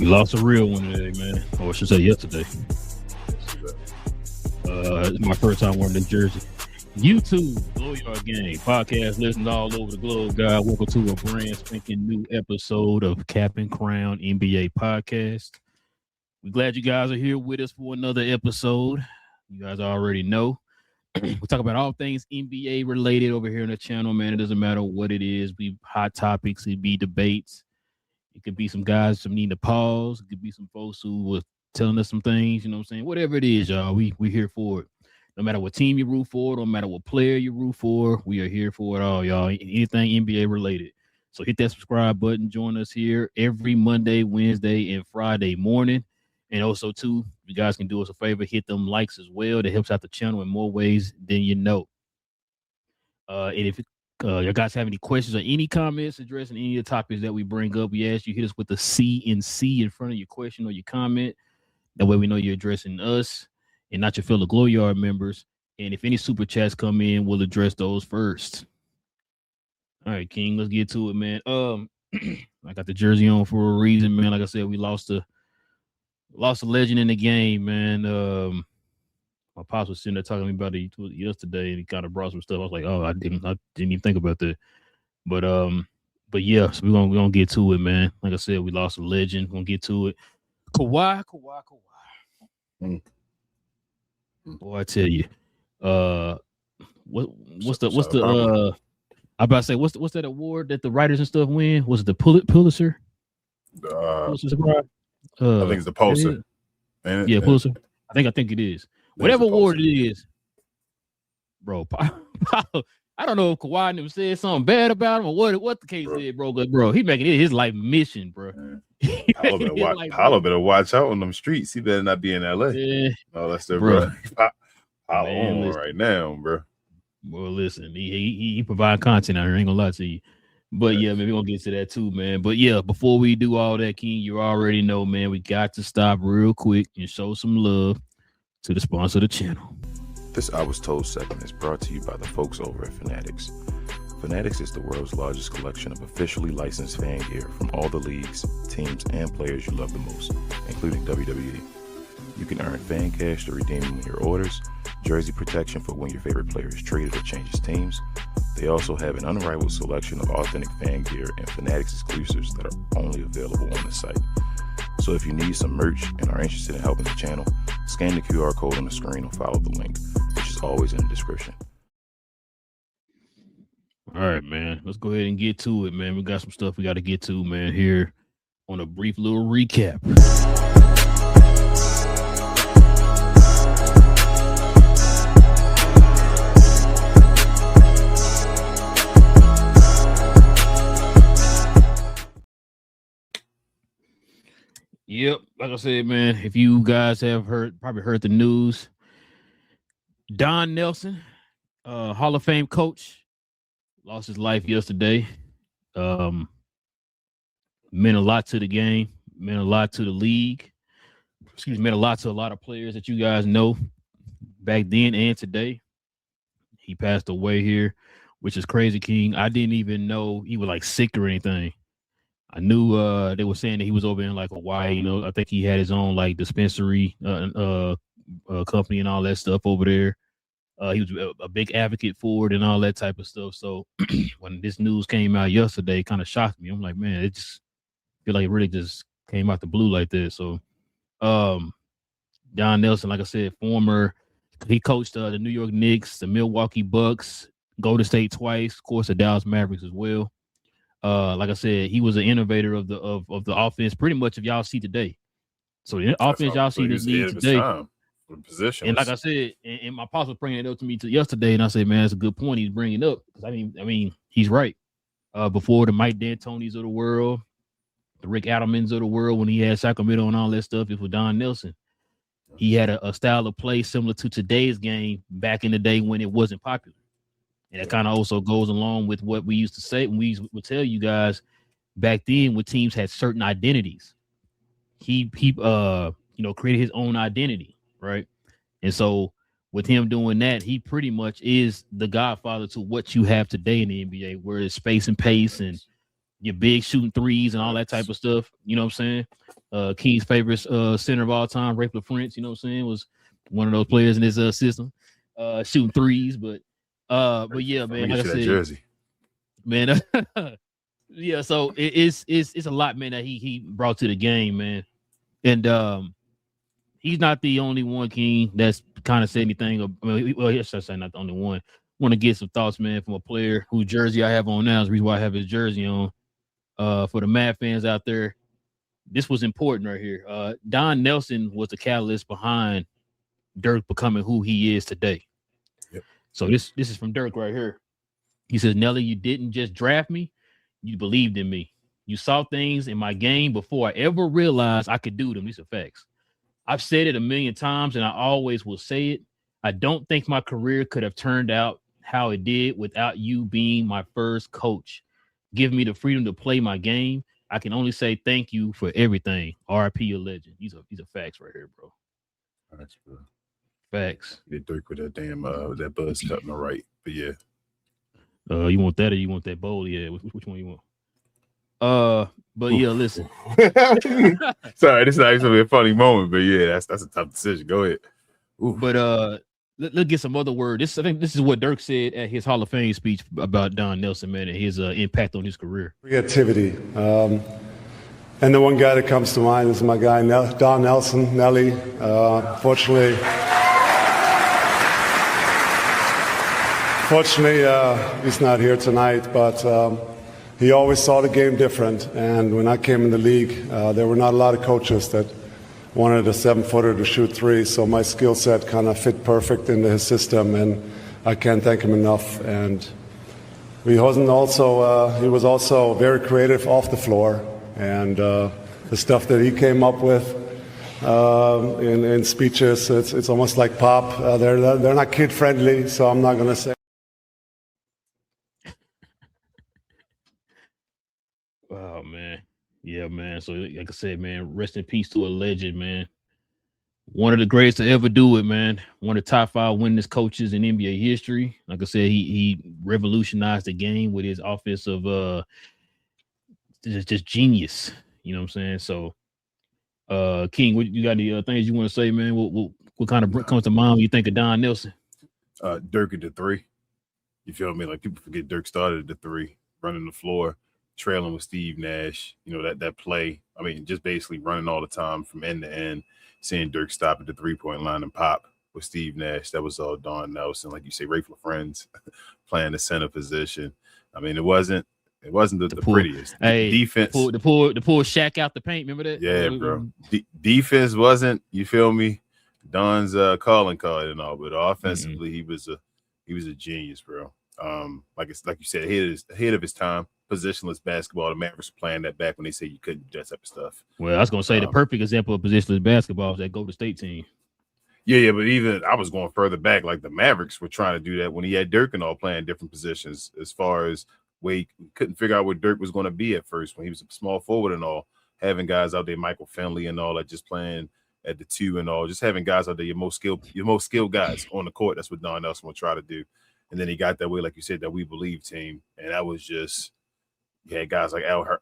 We lost a real one today, man. Or I should say yesterday. It's my first time wearing this jersey. YouTube, Glow Yard Gang, podcast listeners all over the globe, guys. Welcome to a brand spanking new episode of Cap and Crown NBA podcast. We're glad you guys are here with us for another episode. You guys already know. We talk about all things NBA related over here on the channel, man. It doesn't matter what it is. Be hot topics, it be debates. It could be some guys some need to pause. It could be some folks who were telling us some things, you know what I'm saying? Whatever it is, y'all, we here for it. No matter what team you root for, no matter what player you root for, we are here for it all, y'all. Anything NBA related. So hit that subscribe button. Join us here every Monday, Wednesday, and Friday morning. And also, too, you guys can do us a favor, hit them likes as well. That helps out the channel in more ways than you know. And if you guys have any questions or any comments addressing any of the topics that we bring up, we ask you hit us with the C and C in front of your question or your comment. That way we know you're addressing us and not your fellow Glow Yard members. And if any super chats come in, we'll address those first. All right, King, let's get to it, man. I got the jersey on for a reason, man. Like I said, we lost a legend in the game, man. My pops was sitting there talking to me about it yesterday, and he kind of brought some stuff. I was like, oh, I didn't even think about that. But yeah, so we're gonna get to it, man. Like I said, we lost a legend. We're gonna get to it. Kawhi. Boy, I tell you, what's the I about to say what's that award that the writers and stuff win? Was it the Pulitzer? Pulitzer Prize? I think it's the Pulitzer. Yeah, Pulitzer. I think it is. Whatever award it is, bro. I don't know if Kawhi and them said something bad about him or what the case is, bro. But bro, he making it his life mission, bro. Paulo better watch out on them streets. He better not be in LA. Yeah. Oh, that's their bro. Paulo on listen. right now, bro. Well, listen, he provide content out here. I ain't gonna lie to you. But yeah, man, we're gonna get to that too, man. But yeah, before we do all that, King, you already know, man, we got to stop real quick and show some love to the sponsor of the channel. This I Was Told segment is brought to you by the folks over at Fanatics. Fanatics is the world's largest collection of officially licensed fan gear from all the leagues, teams, and players you love the most, including WWE. You can earn fan cash to redeem when your orders, jersey protection for when your favorite player is traded or changes teams. They also have an unrivaled selection of authentic fan gear and Fanatics exclusives that are only available on the site. So if you need some merch and are interested in helping the channel, scan the QR code on the screen or follow the link, which is always in the description. All right, man. Let's go ahead and get to it, man. We got some stuff we got to get to, man, here on a brief little recap. Yep, like I said, man, if you guys have probably heard the news, Don Nelson, Hall of Fame coach, lost his life yesterday. Meant a lot to the game, meant a lot to the league. Meant a lot to a lot of players that you guys know back then and today. He passed away here, which is crazy, King. I didn't even know he was like sick or anything. I knew they were saying that he was over in like Hawaii. You know, I think he had his own like dispensary company and all that stuff over there. He was a big advocate for it and all that type of stuff. So when this news came out yesterday, it kind of shocked me. I'm like, man, it just feel like it really just came out the blue like this. So Don Nelson, like I said, he coached the New York Knicks, the Milwaukee Bucks, Golden State twice, of course, the Dallas Mavericks as well. Like I said, he was an innovator of the offense, pretty much if y'all see today. So the offense y'all see this league today. And like I said, and my pops was bringing it up to me yesterday, and I said, man, that's a good point he's bringing up. Because I mean, he's right. Before the Mike D'Antonis of the world, the Rick Adelmans of the world, when he had Sacramento and all that stuff, it was Don Nelson. He had a style of play similar to today's game back in the day when it wasn't popular. And that kind of also goes along with what we used to say when we would tell you guys back then when teams had certain identities. He created his own identity, right? And so with him doing that, he pretty much is the godfather to what you have today in the NBA, where it's space and pace and your big shooting threes and all that type of stuff. You know what I'm saying? King's favorite center of all time, Rafe LaFrance, you know what I'm saying, was one of those players in his system, shooting threes. But yeah, man, like I said, jersey, man, yeah. So it's a lot, man, that he brought to the game, man, and he's not the only one, King, that's kind of said anything. Well, yes, I say not the only one. Want to get some thoughts, man, from a player whose jersey I have on now. Is the reason why I have his jersey on. For the Mad fans out there, this was important right here. Don Nelson was the catalyst behind Dirk becoming who he is today. Yep. So this is from Dirk right here. He says, Nelly, you didn't just draft me. You believed in me. You saw things in my game before I ever realized I could do them. These are facts. I've said it a million times, and I always will say it. I don't think my career could have turned out how it did without you being my first coach. Give me the freedom to play my game. I can only say thank you for everything. RIP, a legend. These are facts right here, bro. Facts, bro. Facts. Get Dirk with that damn that buzz cut on the right. But yeah. You want that or you want that bowl? Yeah. Which one you want? But yeah, listen. Sorry, this is not gonna be a funny moment, but yeah, that's a tough decision. Go ahead. Ooh. But let's get some other word. I think this is what Dirk said at his Hall of Fame speech about Don Nelson, man, and his impact on his career. Creativity. And the one guy that comes to mind is my guy, Don Nelson, Nelly. Fortunately, he's not here tonight, but he always saw the game different. And when I came in the league, there were not a lot of coaches that wanted a 7-footer to shoot three, so my skill set kind of fit perfect into his system, and I can't thank him enough. And he was also very creative off the floor, and the stuff that he came up with in speeches, it's almost like pop. They're not kid friendly, so I'm not going to say. Oh man. Yeah, man. So, like I said, man, rest in peace to a legend, man. One of the greatest to ever do it, man. One of the top 5 winningest coaches in NBA history. Like I said, he revolutionized the game with his offensive just genius. You know what I'm saying? So, King, what you got any things you want to say, man? What kind of comes to mind when you think of Don Nelson? Dirk at the 3. You feel me? Like, people forget Dirk started at the 3, running the floor, trailing with Steve Nash, you know, that play. I mean, just basically running all the time from end to end, seeing Dirk stop at the 3-point line and pop with Steve Nash. That was all Don Nelson. Like you say, Rafe LaFrance playing the center position. I mean, it wasn't the prettiest. Hey, defense. To pull Shaq out the paint. Remember that? Yeah, bro. Defense wasn't, you feel me, Don's calling card and all, but offensively, he was a genius, bro. Like you said, ahead of his time. Positionless basketball. The Mavericks were playing that back when they said you couldn't do that type of stuff. Well, I was gonna say the perfect example of positionless basketball is that Golden State team. Yeah, but even I was going further back. Like the Mavericks were trying to do that when he had Dirk and all playing different positions. As far as where he couldn't figure out where Dirk was going to be at first when he was a small forward and all, having guys out there, Michael Finley and all that, just playing at the 2 and all, just having guys out there, your most skilled guys on the court. That's what Don Nelson would try to do. And then he got that way, like you said, that We Believe team, and that was just. You had guys like Al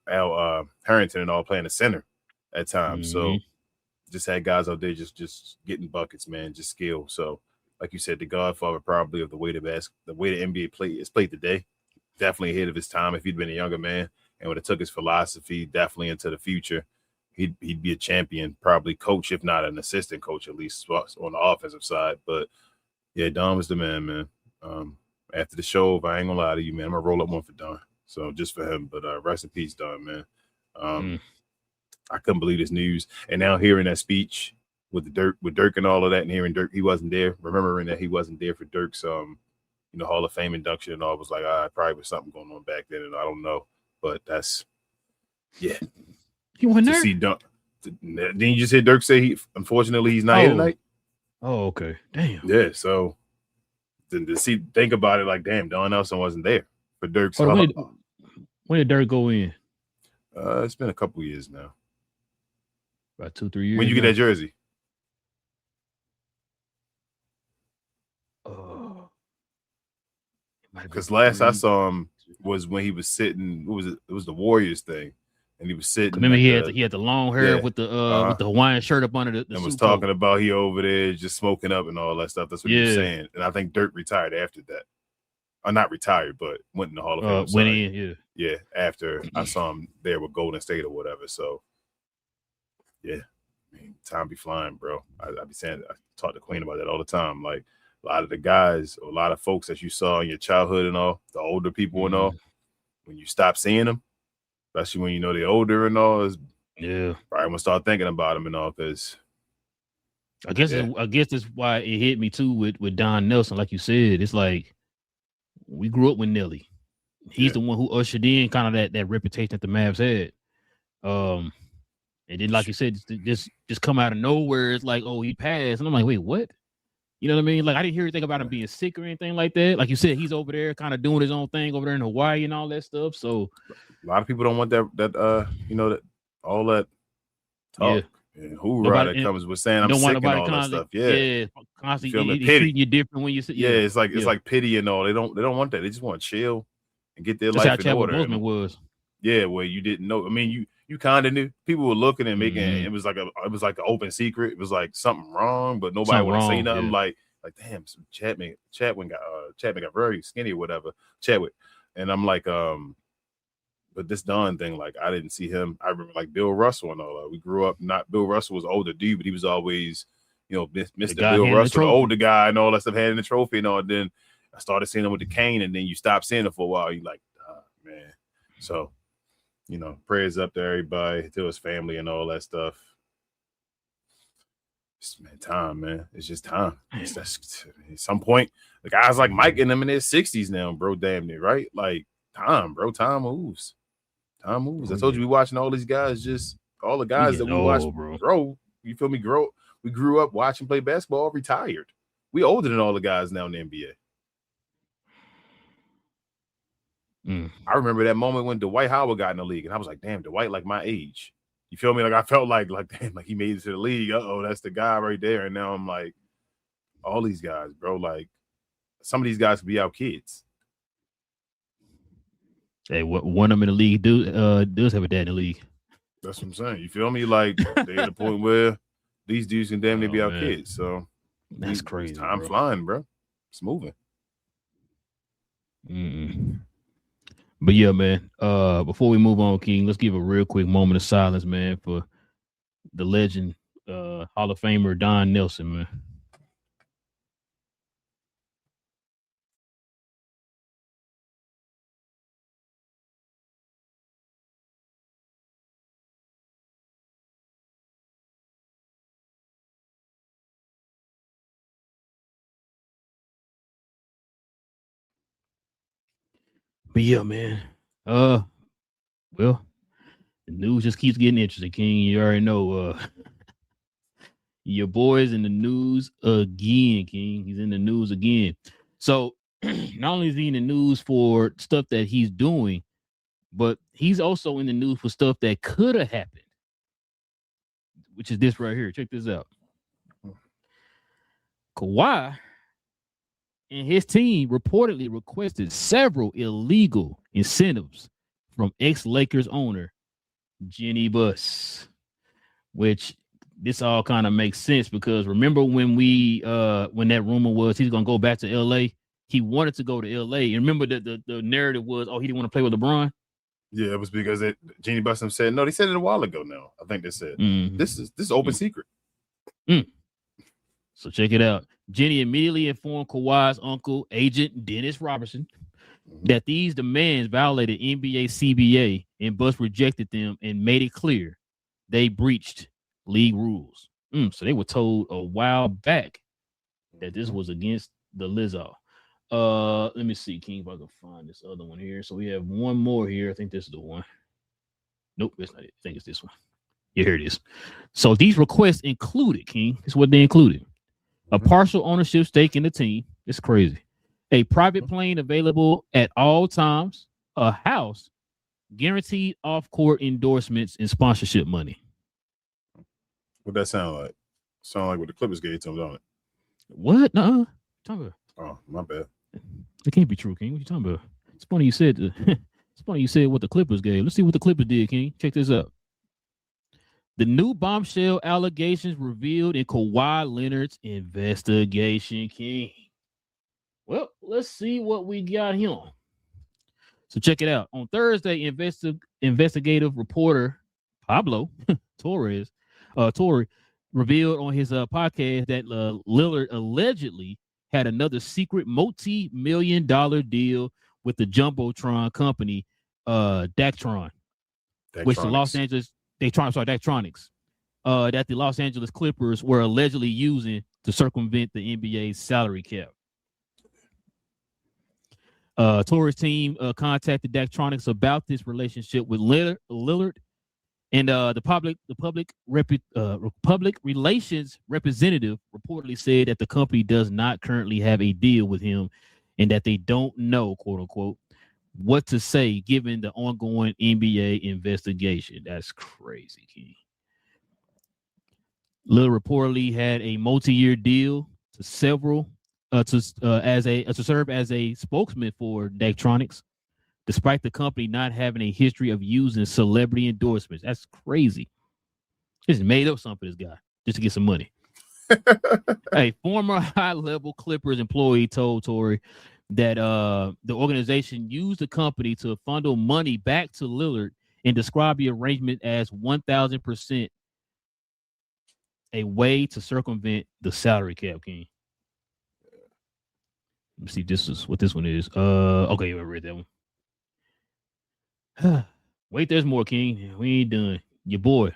Harrington and all playing the center at times. So just had guys out there just getting buckets, man, just skill. So like you said, the godfather probably of the way the NBA is played today. Definitely ahead of his time. If he'd been a younger man and would have took his philosophy definitely into the future, he'd be a champion, probably coach, if not an assistant coach, at least on the offensive side. But yeah, Don was the man. After the show, if I ain't gonna lie to you, man, I'm gonna roll up one for Don. So just for him. But rest in peace, Don, man. I couldn't believe this news. And now hearing that speech with Dirk and all of that, and hearing Dirk, he wasn't there. Remembering that he wasn't there for Dirk's Hall of Fame induction and all, was like, probably was something going on back then, and I don't know. But that's you went there? See Dirk. Didn't you just hear Dirk say unfortunately he's not here tonight? Oh, okay. Damn. Yeah, so think about it, like, damn, Don Nelson wasn't there for Dirk's. When did Dirk go in? It's been a couple years now. About 2-3 years. When you get that jersey? Because last I saw him was when he was sitting. What was it? It was the Warriors thing, and he was sitting. Remember, he had the long hair with the Hawaiian shirt up under the and was talking about he over there just smoking up and all that stuff. That's what he was saying. And I think Dirk retired after that. Or not retired, but went in the Hall of Fame. Went in, yeah. After I saw him there with Golden State or whatever. So, yeah, I mean, time be flying, bro. I be saying, I talk to Queen about that all the time. Like, a lot of the guys, a lot of folks that you saw in your childhood and all, the older people and all, when you stop seeing them, especially when you know they're older and all, probably gonna start thinking about them and all. Because I guess that's why it hit me too with Don Nelson. Like you said, it's like we grew up with Nelly. He's the one who ushered in kind of that reputation that the Mavs had. And then, like you said, just come out of nowhere. It's like, oh, he passed, and I'm like, wait, what? You know what I mean? Like, I didn't hear anything about him being sick or anything like that. Like you said, he's over there kind of doing his own thing over there in Hawaii and all that stuff. So a lot of people don't want that all that talk and hoorah that comes with saying I'm sick and all that stuff. Yeah, constantly treating you different when you say it's like pity and all. They don't want that. They just want to chill and get their life in order. Bozeman was. Yeah, well, you didn't know. I mean, you kind of knew. People were looking and making it was like an open secret. It was like something wrong, but nobody would say nothing. Like damn, Chapman got very skinny or whatever. Chadwick, and I'm like, but this Don thing, like, I didn't see him. I remember like Bill Russell and all that. We grew up. Not Bill Russell was an older dude, but he was always, Mr. Bill Russell, the older guy and all that stuff, handing the trophy and all. And then I started seeing him with the cane, and then you stop seeing him for a while. You like, man. So, prayers up to everybody, to his family and all that stuff. Time, man. It's just time. That's at some point, the guys like Mike and them in their 60s now, bro, damn near, right? Like, time, bro. Time moves. Time moves. I told you we watching all these guys, just all the guys that we watch, bro. You feel me? We grew up watching play basketball, retired. We older than all the guys now in the NBA. I remember that moment when Dwight Howard got in the league, and I was like, damn, Dwight like my age. You feel me? Like, I felt like damn, like he made it to the league. That's the guy right there. And now I'm like, all these guys, bro, like some of these guys could be our kids. Hey, one of them in the league does have a dad in the league. That's what I'm saying. You feel me? Like, they're at the point where these dudes can damn near be our kids. So that's crazy. Time flying, bro. It's moving. But yeah, man, before we move on, King, let's give a real quick moment of silence, man, for the legend, Hall of Famer Don Nelson, man. But yeah, man. Well, the news just keeps getting interesting, King. You already know. Your boy's in the news again, King. He's in the news again. So not only is he in the news for stuff that he's doing, but he's also in the news for stuff that could have happened, which is this right here. Check this out. Kawhi and his team reportedly requested several illegal incentives from ex-Lakers owner Jenny Buss, which this all kind of makes sense because remember when when that rumor was he's gonna go back to LA, he wanted to go to LA. And remember that the narrative was, he didn't want to play with LeBron. Yeah, it was because Jeannie Bussum said no. They said it a while ago. Now I think they said this is open secret. So check it out. Jenny immediately informed Kawhi's uncle, agent Dennis Robertson, that these demands violated NBA CBA, and Buss rejected them and made it clear they breached league rules. So they were told a while back that this was against the Lizzo. Let me see, King, if I can find this other one here. So we have one more here. I think this is the one. Nope, that's not it. I think it's this one. Yeah, here it is. So these requests included, King, this is what they included. A partial ownership stake in the team. It's crazy. A private plane available at all times. A house. Guaranteed off-court endorsements and sponsorship money. What that sound like? Sound like what the Clippers gave to him, don't it? What? No. Talking about? Oh, my bad. It can't be true, King. What you talking about? It's funny you said it's funny you said what the Clippers gave. Let's see what the Clippers did, King. Check this out. The new bombshell allegations revealed in Kawhi Leonard's investigation, King. Well, let's see what we got here. So check it out. On Thursday, investigative reporter Pablo Torre revealed on his podcast that Lillard allegedly had another secret multi-million-dollar deal with the Jumbotron company, Daktronics, which the Los Angeles Daktronics, that the Los Angeles Clippers were allegedly using to circumvent the NBA's salary cap. Torres' team contacted Daktronics about this relationship with Lillard, and the public relations representative reportedly said that the company does not currently have a deal with him, and that they don't know, quote unquote, what to say given the ongoing NBA investigation. That's crazy, King. Lillard reportedly had a multi-year deal to serve as a spokesman for Daktronics, despite the company not having a history of using celebrity endorsements. That's crazy. Just made up something for this guy just to get some money. A former high-level Clippers employee told Torre that the organization used the company to funnel money back to Lillard and described the arrangement as 1,000% a way to circumvent the salary cap, King. Let me see this is what this one is. Okay, I read that one. Wait, there's more, King. We ain't done. Your boy.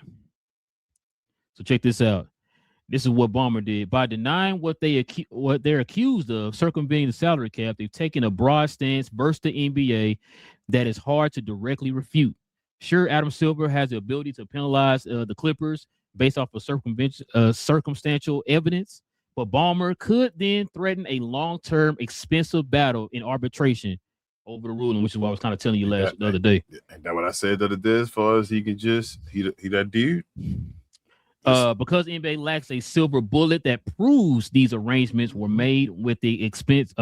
So check this out. This is what Ballmer did. By denying what they're accused of, circumventing the salary cap, they've taken a broad stance versus the NBA that is hard to directly refute. Sure, Adam Silver has the ability to penalize the Clippers based off of circumstantial evidence, but Ballmer could then threaten a long-term expensive battle in arbitration over the ruling, which is what I was kind of telling you the other day. And that what I said the other day, as far as he can just he that dude. Because NBA lacks a silver bullet that proves these arrangements were made with the expressed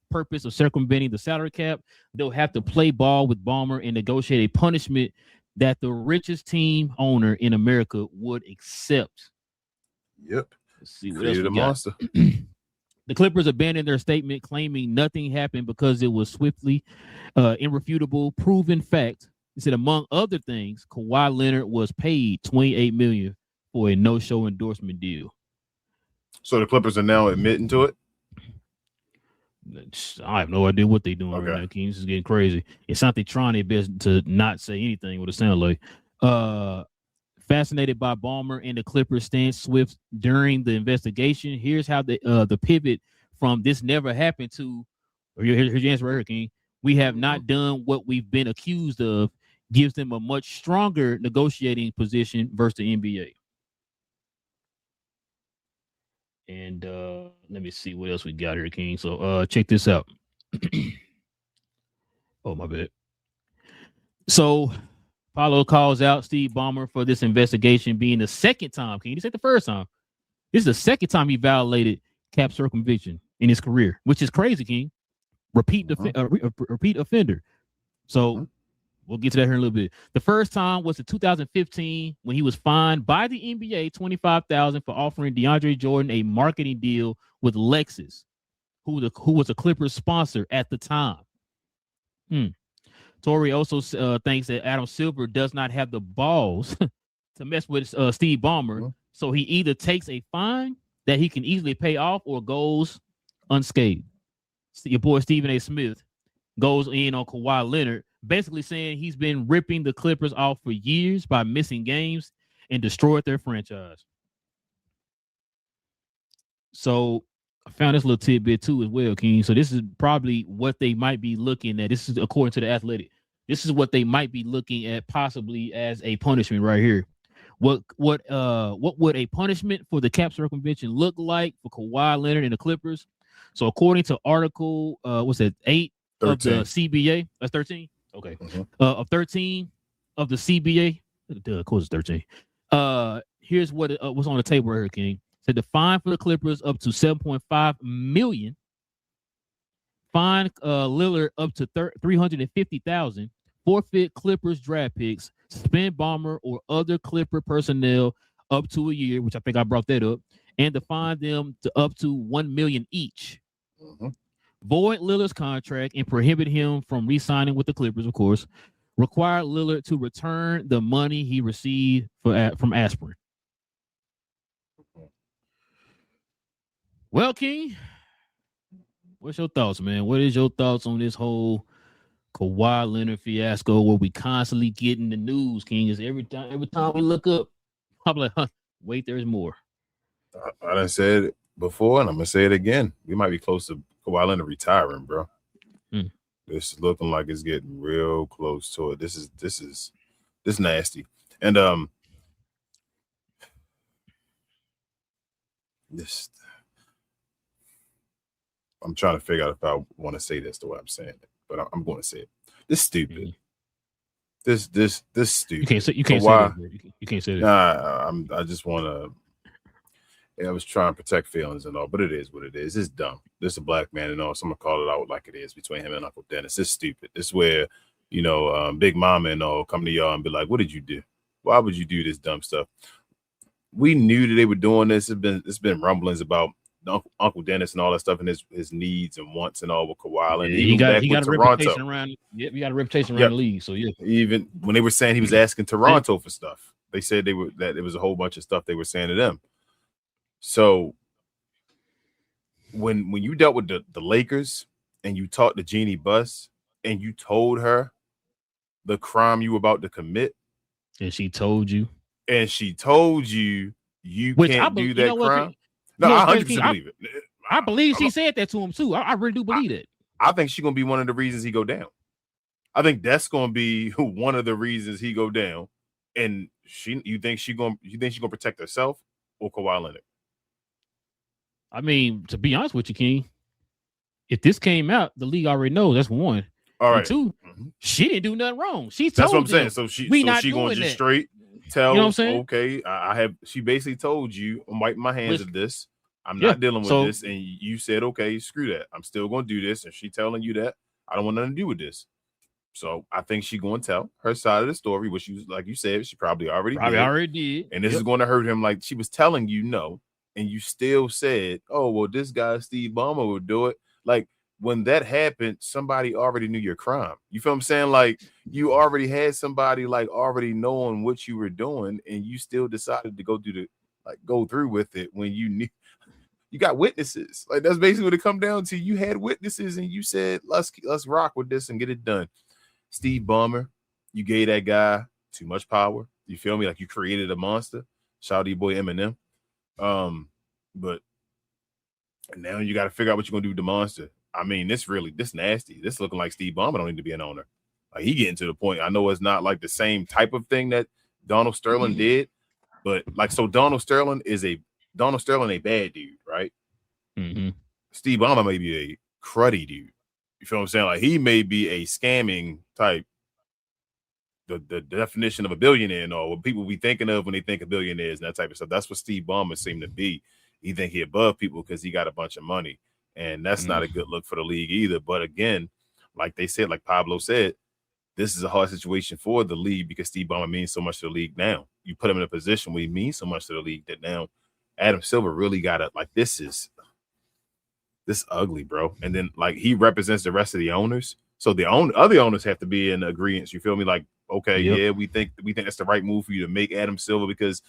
purpose of circumventing the salary cap, they'll have to play ball with Ballmer and negotiate a punishment that the richest team owner in America would accept. Yep. Let's see what else we got. Monster. The Clippers abandoned their statement, claiming nothing happened because it was swiftly irrefutable, proven fact. He said, among other things, Kawhi Leonard was paid $28 million for a no-show endorsement deal. So the Clippers are now admitting to it? I have no idea what they're doing right now, King. This is getting crazy. It's not they trying their best to not say anything, what it sounds like. Fascinated by Ballmer and the Clippers' stance swift during the investigation. Here's how the pivot from this never happened to, or here's your answer right here, King. We have not done what we've been accused of, gives them a much stronger negotiating position versus the NBA. And let me see what else we got here, King. So check this out. Oh, my bad. So Paulo calls out Steve Ballmer for this investigation being the second time, King. This ain't the first time. This is the second time he violated cap circumvention in his career, which is crazy, King. Repeat offender. So We'll get to that here in a little bit. The first time was in 2015 when he was fined by the NBA $25,000 for offering DeAndre Jordan a marketing deal with Lexus, who was a Clippers sponsor at the time. Torrey also thinks that Adam Silver does not have the balls to mess with Steve Ballmer, so he either takes a fine that he can easily pay off or goes unscathed. Your boy Stephen A. Smith goes in on Kawhi Leonard, basically saying he's been ripping the Clippers off for years by missing games and destroyed their franchise. So I found this little tidbit too as well, King. So this is probably what they might be looking at. This is according to The Athletic. This is what they might be looking at possibly as a punishment right here. What would a punishment for the cap circumvention look like for Kawhi Leonard and the Clippers? So according to article, what's that, 8 13. Of the CBA? That's 13? Okay. Of 13 of the CBA, of course it's 13. Here's what was on the table here, King. Said the fine for the Clippers up to $7.5 million. Fine Lillard up to $350,000. Forfeit Clippers draft picks. Suspend Ballmer or other Clipper personnel up to a year, which I think I brought that up, and to fine them to up to $1 million each. Void Lillard's contract and prohibit him from re-signing with the Clippers, of course. Require Lillard to return the money he received from Aspirin. Well, King, what's your thoughts, man? What is your thoughts on this whole Kawhi Leonard fiasco where we constantly get in the news, King? Is every time we look up, I'm like, wait, there's more. I done said it before, and I'm gonna say it again. We might be close to Kawhi Leonard retiring, bro. It's looking like it's getting real close to it. This is nasty. And this, I'm trying to figure out if I want to say this the way I'm saying it, but I'm going to say it. This stupid. This stupid. You can't say that. You can't say that. Nah, I just want to. I was trying to protect feelings and all, but it is what it is. It's dumb. This is a black man and all. Someone call it out like it is between him and Uncle Dennis. It's stupid. This is where, Big Mama and all come to y'all and be like, what did you do? Why would you do this dumb stuff? We knew that they were doing this. It's been rumblings about Uncle Dennis and all that stuff and his needs and wants and all with Kawhi. And he got a reputation around. Yep, he got a reputation around the league. So yeah. Even when they were saying he was asking Toronto for stuff, they said that it was a whole bunch of stuff they were saying to them. So when you dealt with the Lakers and you talked to Jeannie Buss and you told her the crime you were about to commit, and she told you you can't do that crime. No, I 100% believe it. I believe she said that to him too. I really do believe it. I think she's gonna be one of the reasons he go down. I think that's gonna be one of the reasons he go down. And you think she's gonna protect herself or Kawhi Leonard? I mean, to be honest with you, King, if this came out, the league already knows. That's one. All right. And two, she didn't do nothing wrong. She told that's what I'm saying. them, so she gonna just straight tell, you know what I'm saying? Okay, she basically told you, I'm wiping my hands of this. I'm not dealing with this. And you said, okay, screw that. I'm still going to do this. And she telling you that I don't want nothing to do with this. So I think she going to tell her side of the story, which you, like you said, she probably already did. And this is going to hurt him. Like she was telling you no. And you still said, oh, well, this guy, Steve Ballmer, would do it. Like, when that happened, somebody already knew your crime. You feel what I'm saying? Like, you already had somebody, like, already knowing what you were doing, and you still decided to go through with it when you knew. You got witnesses. Like, that's basically what it come down to. You had witnesses, and you said, let's rock with this and get it done. Steve Ballmer, you gave that guy too much power. You feel me? Like, you created a monster. Shout out to your boy Eminem. But now you got to figure out what you're gonna do with the monster. I mean, this nasty. This looking like Steve Ballmer don't need to be an owner. Like he getting to the point. I know it's not like the same type of thing that Donald Sterling did, but like so Donald Sterling a bad dude, right? Mm-hmm. Steve Ballmer may be a cruddy dude. You feel what I'm saying? Like he may be a scamming type. The definition of a billionaire and all what people be thinking of when they think of billionaires and that type of stuff. That's what Steve Ballmer seemed to be. He think he above people because he got a bunch of money. And that's not a good look for the league either. But again, like they said, like Pablo said, this is a hard situation for the league because Steve Ballmer means so much to the league now. You put him in a position where he means so much to the league that now Adam Silver really got to, like, this ugly, bro. And then, like, he represents the rest of the owners. So the other owners have to be in agreement. You feel me? Like, okay, yeah, we think that's the right move for you to make Adam Silver because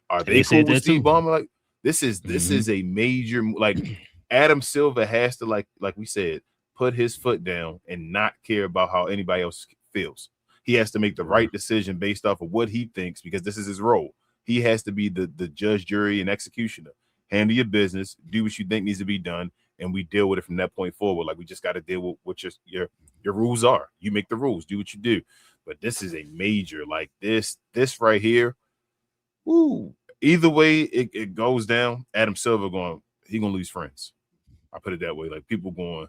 are they cool with Steve Ballmer? Like, this is a major, like, Adam Silver has to, like we said, put his foot down and not care about how anybody else feels. He has to make the right decision based off of what he thinks because this is his role. He has to be the judge, jury, and executioner. Handle your business, do what you think needs to be done, and we deal with it from that point forward. Like, we just got to deal with what your rules are. You make the rules, do what you do. But this is a major, like, this right here. Ooh, either way it goes down, Adam Silver gonna lose friends. I put it that way. Like, people going,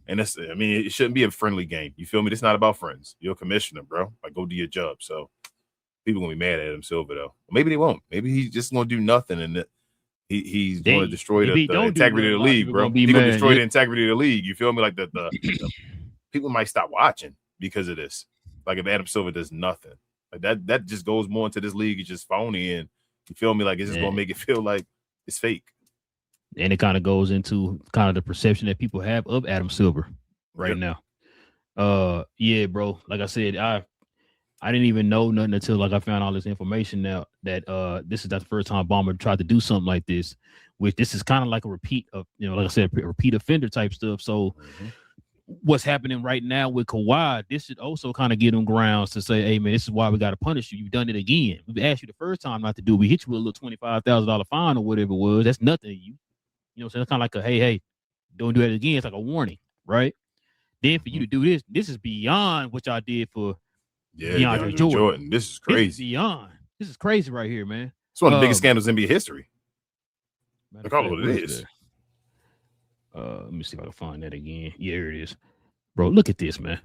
and that's, I mean, it shouldn't be a friendly game. You feel me? It's not about friends. You're a commissioner, bro. Like, go do your job. So people gonna be mad at Adam Silver though. Maybe they won't. Maybe he's just gonna do nothing and he's going to destroy the integrity of the league, bro. He's going to destroy the integrity of the league. You feel me? Like the people might stop watching because of this. Like, if Adam Silver does nothing, like that just goes more into this league. It's just phony, and you feel me? Like, it's just going to make it feel like it's fake. And it kind of goes into kind of the perception that people have of Adam Silver right now. Yeah, bro. Like I said, I didn't even know nothing until, like, I found all this information now that this is not the first time Ballmer tried to do something like this, which this is kind of like a repeat of, like I said, a repeat offender type stuff. So what's happening right now with Kawhi, this should also kind of give them grounds to say, hey, man, this is why we got to punish you. You've done it again. We asked you the first time not to do it. We hit you with a little $25,000 fine or whatever it was. That's nothing to you. You know what I'm saying? It's kind of like a, hey, don't do that again. It's like a warning, right? Then for you to do this is beyond what y'all did for DeAndre Jordan. This is crazy. This is beyond. This is crazy right here, man. It's one of the biggest scandals in NBA history. Look all what it is. Let me see if I can find that again. Yeah, here it is. Bro, look at this, man.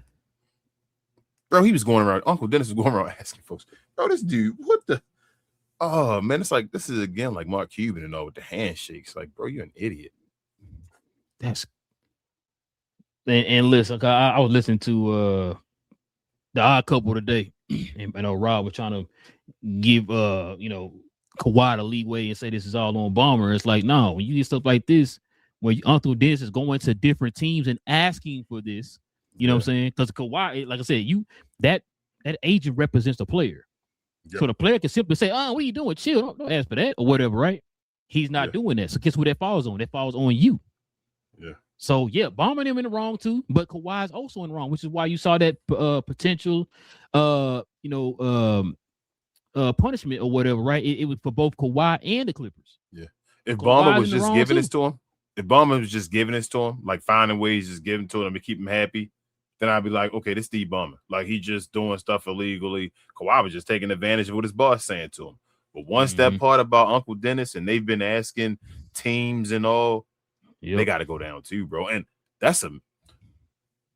Bro, he was going around. Uncle Dennis was going around asking folks, bro, this dude, what the? Oh, man, it's like, this is, again, like Mark Cuban and all with the handshakes. Like, bro, you're an idiot. That's... And listen, I was listening to The Odd Couple today, and Rob was trying to give Kawhi the leeway and say this is all on Ballmer. It's like, no, when you get stuff like this, where Uncle Dennis is going to different teams and asking for this, you know what I'm saying? Because Kawhi, like I said, that agent represents the player. Yep. So the player can simply say, "Oh, what are you doing? Chill, don't ask for that," or whatever, right? He's not doing that. So guess what that falls on? That falls on you. Yeah. So Ballmer them in the wrong too, but Kawhi's also in the wrong, which is why you saw that potential punishment or whatever, right? It was for both Kawhi and the Clippers. Yeah. If Ballmer was just giving this to him, like finding ways just giving to him to keep him happy, then I'd be like, okay, this Steve Ballmer. Like, he's just doing stuff illegally. Kawhi was just taking advantage of what his boss saying to him. But once that part about Uncle Dennis, and they've been asking teams and all, they got to go down too, bro. And that's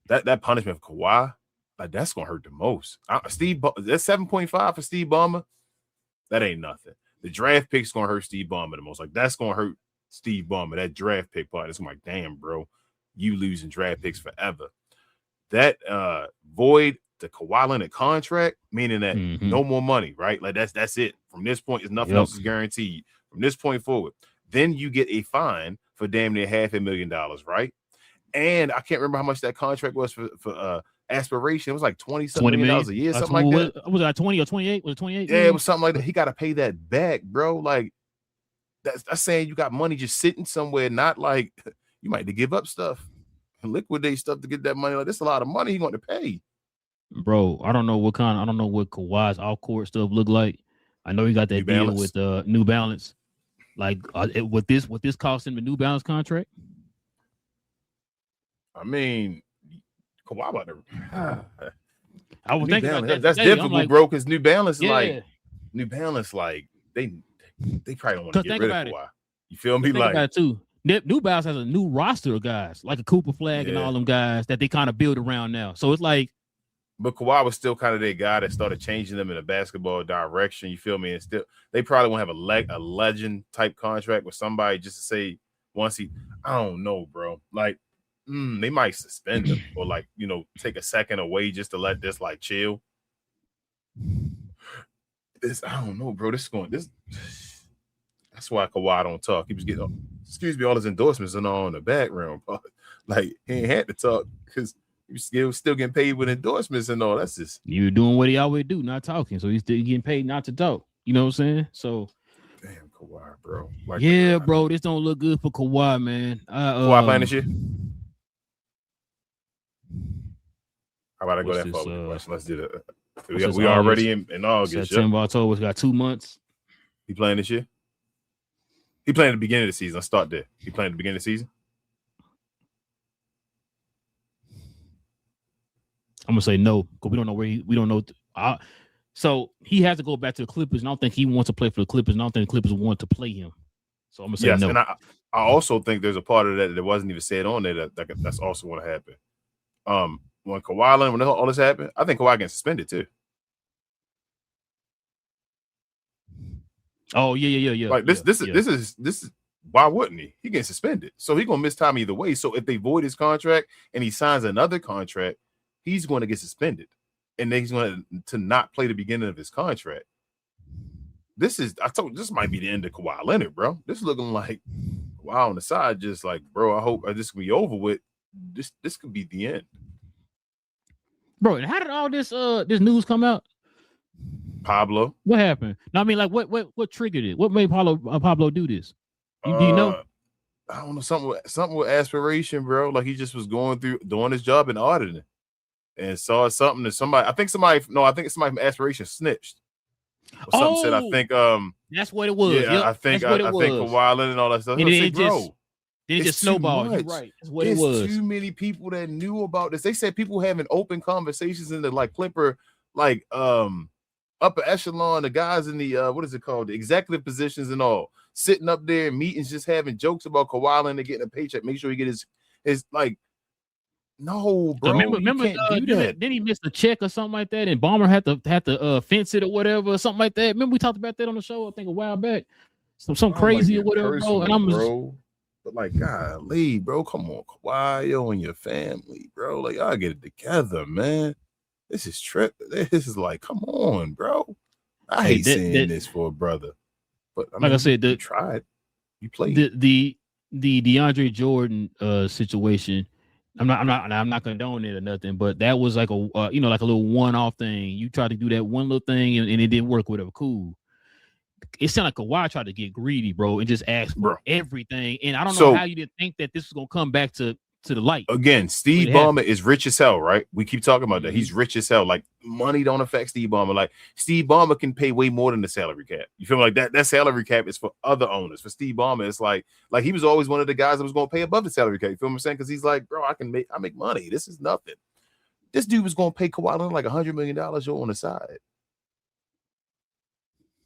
that punishment for Kawhi, like, that's gonna hurt the most. That's 7.5 for Steve Ballmer. That ain't nothing. The draft pick's gonna hurt Steve Ballmer the most. Like, that's gonna hurt Steve Ballmer. That draft pick part. It's gonna be like, damn, bro, you losing draft picks forever. That void the Kawhi Leonard contract, meaning that no more money, right? Like, that's it. From this point, is nothing else is guaranteed. From this point forward, then you get a fine for damn near $500,000, right? And I can't remember how much that contract was for aspiration. It was like $20 million a year, something like that. Was it 20 or 28? Was it 28? Yeah, it was something like that. He got to pay that back, bro. Like, that's saying you got money just sitting somewhere, not like you might have to give up stuff and liquidate stuff to get that money. Like, that's a lot of money he's going to pay. Bro, I don't know what Kawhi's off-court stuff look like. I know he got that deal with New Balance. Like, would this cost him the New Balance contract? I mean, Kawhi about to. I was thinking about that. That's difficult, bro, because New Balance, like, they probably don't want to get rid of Kawhi. You feel me? Like, about it too. New Balance has a new roster of guys, like a Cooper Flag and all them guys that they kind of build around now. So it's like, but Kawhi was still kind of their guy that started changing them in a basketball direction. You feel me? And still, they probably won't have a legend type contract with somebody just to say once I don't know, bro. Like, they might suspend him or like, take a second away just to let this like chill. I don't know, bro. That's why Kawhi don't talk. He was getting, all his endorsements and all in the background. But like he ain't had to talk because he was still getting paid with endorsements and all. That's just you doing what he always do, not talking. So he's still getting paid not to talk. You know what I'm saying? So damn Kawhi, bro. Like, yeah, bro. This don't look good for Kawhi, man. Kawhi playing this year? How about I go that far with the question? Let's do that. We already in August. September, October. Got 2 months. He playing this year? He playing at the beginning of the season. Let's start there. He playing at the beginning of the season? I'm gonna say no because we don't know where we don't know. So he has to go back to the Clippers. And I don't think he wants to play for the Clippers. And I don't think the Clippers want to play him. So I'm gonna say no. And I also think there's a part of that wasn't even said on there that's also going to happen. When Kawhi Leonard, when all this happened, I think Kawhi gets suspended too. Oh yeah. Like this is why wouldn't he? He gets suspended, so he's gonna miss time either way. So if they void his contract and he signs another contract, he's going to get suspended, and then he's going to not play the beginning of his contract. This might be the end of Kawhi Leonard, bro. This is looking like Kawhi on the side, just like, bro. I hope this can be over with. This could be the end. Bro, and how did all this news come out? Pablo. What happened? No, I mean, like, what triggered it? What made Pablo do this? Do you know? I don't know, something with aspiration, bro. Like he just was going through doing his job in auditing and saw something that somebody from aspiration snitched. Or something said, I think that's what it was. Yeah, yep. I think Kawhi Leonard and all that stuff. And then it just snowballed. You're right. That's what it was. Too many people that knew about this. They said people having open conversations in the like Clipper, like upper echelon, the guys in the what is it called, the executive positions and all, sitting up there in meetings, just having jokes about Kawhi Leonard getting a paycheck. Make sure he get his like. No, bro. Remember you can't do that. Then he missed a check or something like that, and Ballmer had to fence it or whatever, or something like that. Remember we talked about that on the show, I think a while back. Some crazy or whatever, bro. And I'm just. But like, golly, bro, come on, Kawhi, and your family, bro. Like, y'all get it together, man. This is trip. This is like, come on, bro. I hate saying this for a brother, but I mean, like I said, you tried, you played the DeAndre Jordan situation. I'm not condoning it or nothing, but that was like like a little one-off thing. You tried to do that one little thing and it didn't work. Whatever, cool. It sounded like Kawhi tried to get greedy, bro, and just ask for everything. And I don't know how you didn't think that this was gonna come back to the light. Again, Steve Ballmer is rich as hell, right? We keep talking about that. He's rich as hell. Like, money don't affect Steve Ballmer. Like, Steve Ballmer can pay way more than the salary cap. You feel me? Like that salary cap is for other owners. For Steve Ballmer, it's like he was always one of the guys that was gonna pay above the salary cap. You feel what I'm saying? Because he's like, bro, I make money. This is nothing. This dude was gonna pay Kawhi Leonard like $100 million on the side.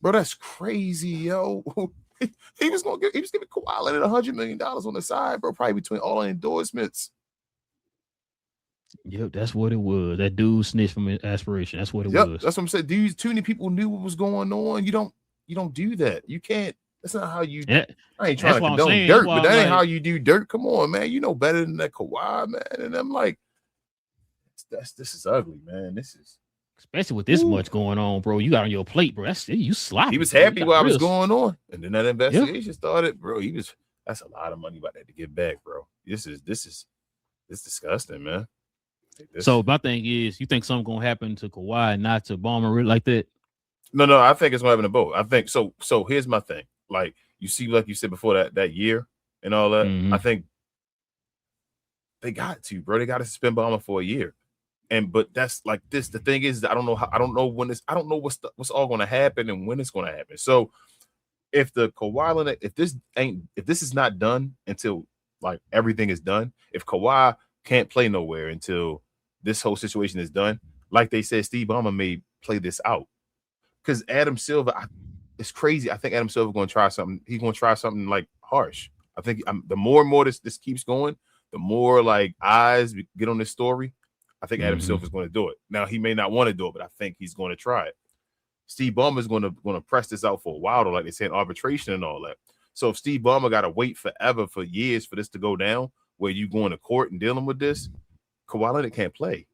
Bro, that's crazy, yo. He was giving Kawhi Leonard $100 million on the side, bro, probably between all the endorsements. Yep, that's what it was. That dude snitched from aspiration. That's what it was. That's what I'm saying. Dudes, too many people knew what was going on. You don't do that. You can't. That's not how you. Yeah. I ain't trying to condone dirt, but that ain't how you do dirt. Come on, man. You know better than that Kawhi, man. And I'm like, this is ugly, man. This is. Especially with this much going on, bro. You got on your plate, bro. You sloppy. He was happy while it was going on. And then that investigation started, bro. That's a lot of money about that to get back, bro. This is disgusting, man. So my thing is, you think something gonna happen to Kawhi, not to Ballmer like that? No, I think it's gonna happen to both. I think so. So here's my thing. Like you see, like you said before that year and all that, I think they got to, bro. They got to suspend Ballmer for a year. But that's like this. The thing is, I don't know what's all going to happen and when it's going to happen. So if the Kawhi Leonard, if this is not done until like everything is done, if Kawhi can't play nowhere until this whole situation is done, like they said, Steve Ballmer may play this out because Adam Silver, it's crazy. I think Adam Silver going to try something. He's going to try something like harsh. I think the more and more this keeps going, the more like eyes get on this story. I think Adam Silver is going to do it. Now he may not want to do it, but I think he's going to try it. Steve Ballmer is going to press this out for a while, though, like they say in arbitration and all that. So if Steve Ballmer got to wait forever for years for this to go down, where you going to court and dealing with this, Kawhi Leonard can't play.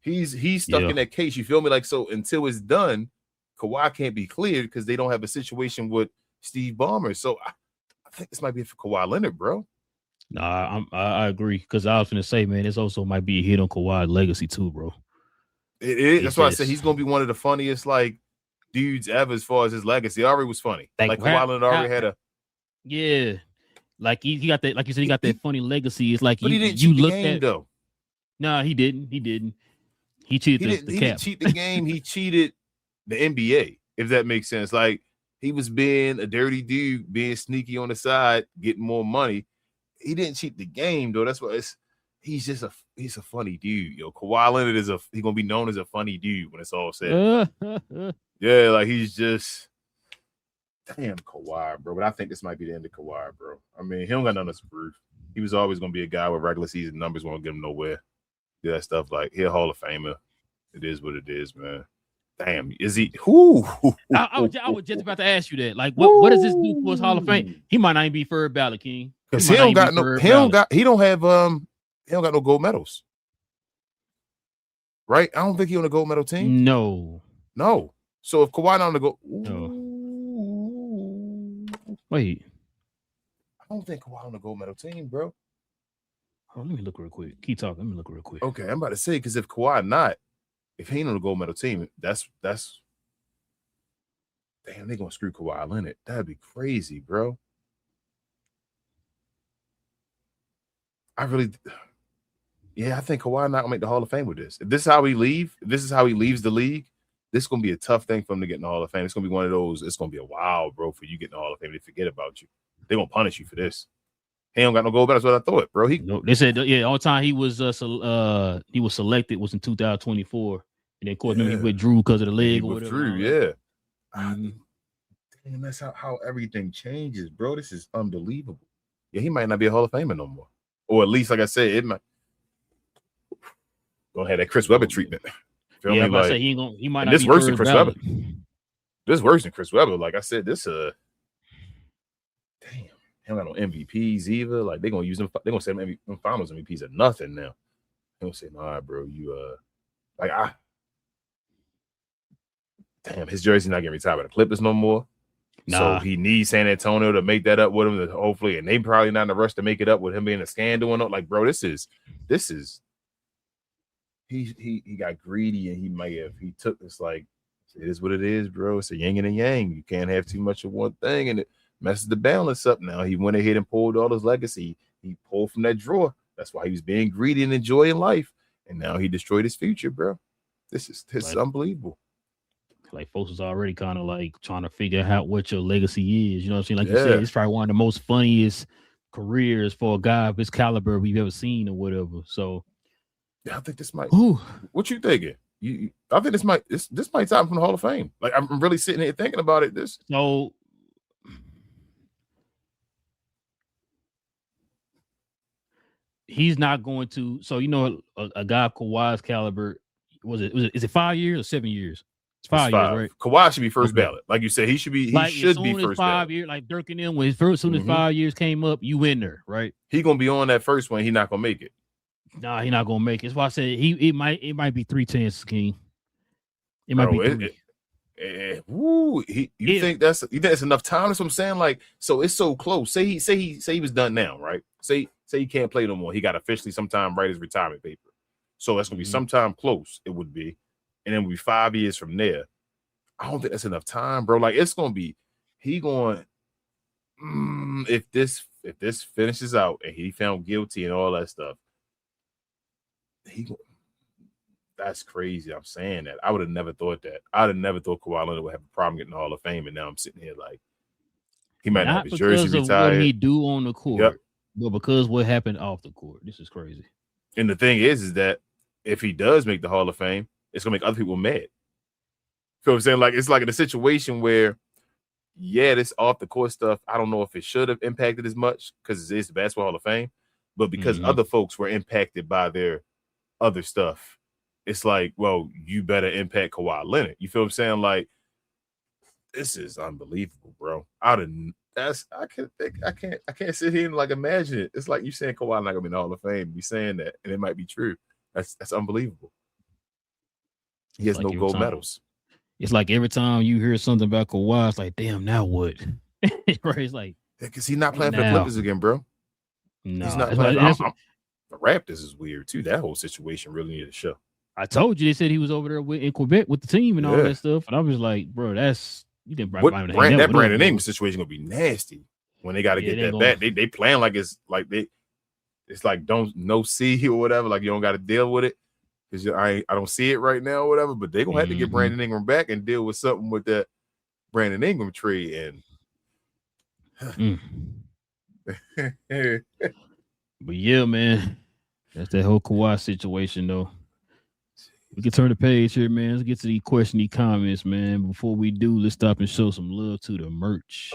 He's stuck in that case. You feel me? Like, so until it's done, Kawhi can't be cleared because they don't have a situation with Steve Ballmer. So I think this might be for Kawhi Leonard, bro. Nah, I agree, because I was going to say, man, this also might be a hit on Kawhi's legacy too, bro. It is. That's why I said he's going to be one of the funniest like dudes ever as far as his legacy. It already was funny. Like Kawhi Leonard already had a. Yeah, like he got that. Like you said, he got that funny legacy. It's like but he didn't cheat the game though. Nah, he didn't. He cheated the cap. He didn't cheat the game. He cheated the NBA. If that makes sense. Like he was being a dirty dude, being sneaky on the side, getting more money. He didn't cheat the game though. That's why he's a funny dude. Yo, Kawhi Leonard he's gonna be known as a funny dude when it's all said. Yeah, like he's just damn Kawhi, bro. But I think this might be the end of Kawhi, bro. I mean, he don't got nothing to prove. He was always gonna be a guy with regular season numbers won't get him nowhere. Do that stuff like he a Hall of Famer. It is what it is, man. Damn, is he? I was just about to ask you that. Like, what does this do for his Hall of Fame? He might not even be third ballot, King. Because he don't got no gold medals. Right? I don't think he on a gold medal team. No. So if Kawhi not on the gold, wait. I don't think Kawhi on the gold medal team, bro. Oh, let me look real quick. Keep talking. Let me look real quick. Okay, I'm about to say because if Kawhi not, if he ain't on the gold medal team, that's damn. They gonna screw Kawhi Leonard. That'd be crazy, bro. I think Kawhi not gonna make the Hall of Fame with this. If this is how he leaves the league, this is gonna be a tough thing for him to get in the Hall of Fame. It's gonna be one of those. It's gonna be a wow, bro, for you getting the Hall of Fame. They forget about you. They gonna punish you for this. He don't got no gold medal. That's what I thought, bro. They said all time he was selected was in 2024, and then of course he withdrew because of the leg. He withdrew, yeah. Damn, that's how everything changes, bro. This is unbelievable. Yeah, he might not be a Hall of Famer no more. Or at least, like I said, it might. Don't have that Chris Webber treatment. Feel me? Like, say he might not. This be worse than Chris ballot. Webber. This worse than Chris Webber. Like I said, this damn, he don't got no MVPs either. Like they're gonna use them. They're gonna say them Finals MVPs are nothing now. They're gonna say, "Nah, bro, you damn, his jersey not getting retired by the Clippers no more." Nah. So he needs San Antonio to make that up with him, hopefully, and they probably not in a rush to make it up with him being a scandal and all. Like, bro, this is he got greedy and he took this like it is what it is, bro. It's a yin and a yang. You can't have too much of one thing, and it messes the balance up. Now he went ahead and pulled all his legacy. He pulled from that drawer. That's why he was being greedy and enjoying life, and now he destroyed his future, bro. This is unbelievable. Like folks is already kind of like trying to figure out what your legacy is. You know what I'm saying? Like you said, it's probably one of the most funniest careers for a guy of his caliber we've ever seen or whatever. So yeah, I think this might. Ooh. What you thinking? I think this might time from the Hall of Fame. Like I'm really sitting here thinking about it. So he's not going to. So a guy of Kawhi's caliber. Is it 5 years or 7 years? It's 5 years, right? Kawhi should be first ballot. Like you said, he should be first 5 ballot. years, like Dirk and them, as soon as 5 years came up, you in there, right? He gonna be on that first one. He not gonna make it. Nah, he not gonna make it. That's why I said it might be 3 chances, King. It might be 3. You think that's enough time? That's what I'm saying. Like, so it's so close. Say he was done now, right? Say he can't play no more. He got officially sometime write his retirement paper. So that's gonna be sometime close. It would be. And then we'll be 5 years from there. I don't think that's enough time, bro. Like it's gonna be if this finishes out and he found guilty and all that stuff, that's crazy. I'm saying that. I would have never thought that. I'd have never thought Kawhi Leonard would have a problem getting the Hall of Fame, and now I'm sitting here like he might not have his jersey retired. Not because of what he do on the court, but because what happened off the court. This is crazy. And the thing is that if he does make the Hall of Fame, it's gonna make other people mad. Feel what I'm saying? Like it's like in a situation where, this off the court stuff, I don't know if it should have impacted as much because it's the Basketball Hall of Fame, but because other folks were impacted by their other stuff, it's like, well, you better impact Kawhi Leonard. You feel what I'm saying? Like, this is unbelievable, bro. I can't sit here and like imagine it. It's like you saying Kawhi not gonna be in the Hall of Fame. You saying that, and it might be true. That's unbelievable. He has no gold medals. It's like every time you hear something about Kawhi, it's like, damn, now what? Right? It's like, because he's not playing for the Clippers again, bro. No, he's not playing. The Raptors is weird too. That whole situation really needed a show. I told you they said he was over there in Quebec with the team and all that stuff, and I was like, bro, that's you didn't. That Brandon Ingram situation gonna be nasty when they got to get that back. They playing like it's like no see or whatever. Like you don't got to deal with it because I don't see it right now or whatever. But they gonna have to get Brandon Ingram back and deal with something with that Brandon Ingram trade and. But yeah, man, that's that whole Kawhi situation, though. We can turn the page here, man. Let's get to the question, the comments, man. Before we do, let's stop and show some love to the merch.